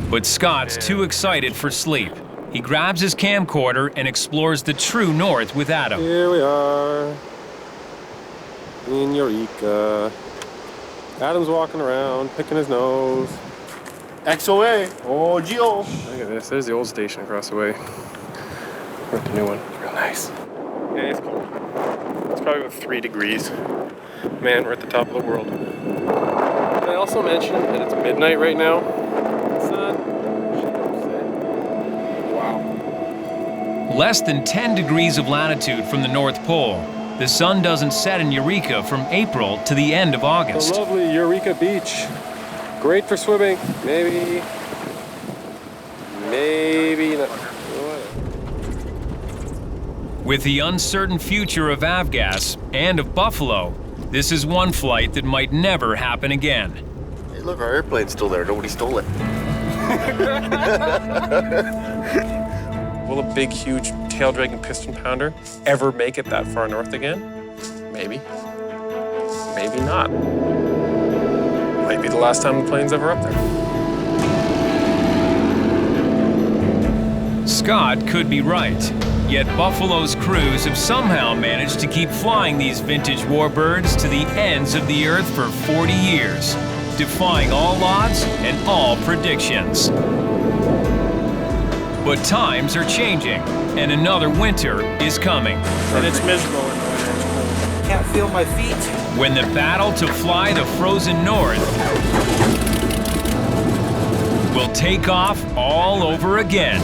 But Scott's too excited for sleep. He grabs his camcorder and explores the true north with Adam. Here we are in Eureka. Adam's walking around, picking his nose. XOA. Oh, Gio. Look at this. There's the old station across the way. We're at the new one. Real nice. Yeah, it's cold. It's probably about 3 degrees. Man, we're at the top of the world. Can I also mention that it's midnight right now? Wow. Less than 10 degrees of latitude from the North Pole. The sun doesn't set in Eureka from April to the end of August. The lovely Eureka Beach. Great for swimming. Maybe not. With the uncertain future of avgas and of Buffalo, this is one flight that might never happen again. Hey, look, our airplane's still there. Nobody stole it. Will a big, huge, tail-dragging piston pounder ever make it that far north again? Maybe. Maybe not. Might be the last time the plane's ever up there. Scott could be right, yet Buffalo's crews have somehow managed to keep flying these vintage warbirds to the ends of the earth for 40 years, defying all odds and all predictions. But times are changing, and another winter is coming. And it's miserable in the winter. It's cold. Can't feel my feet. When the battle to fly the frozen north will take off all over again.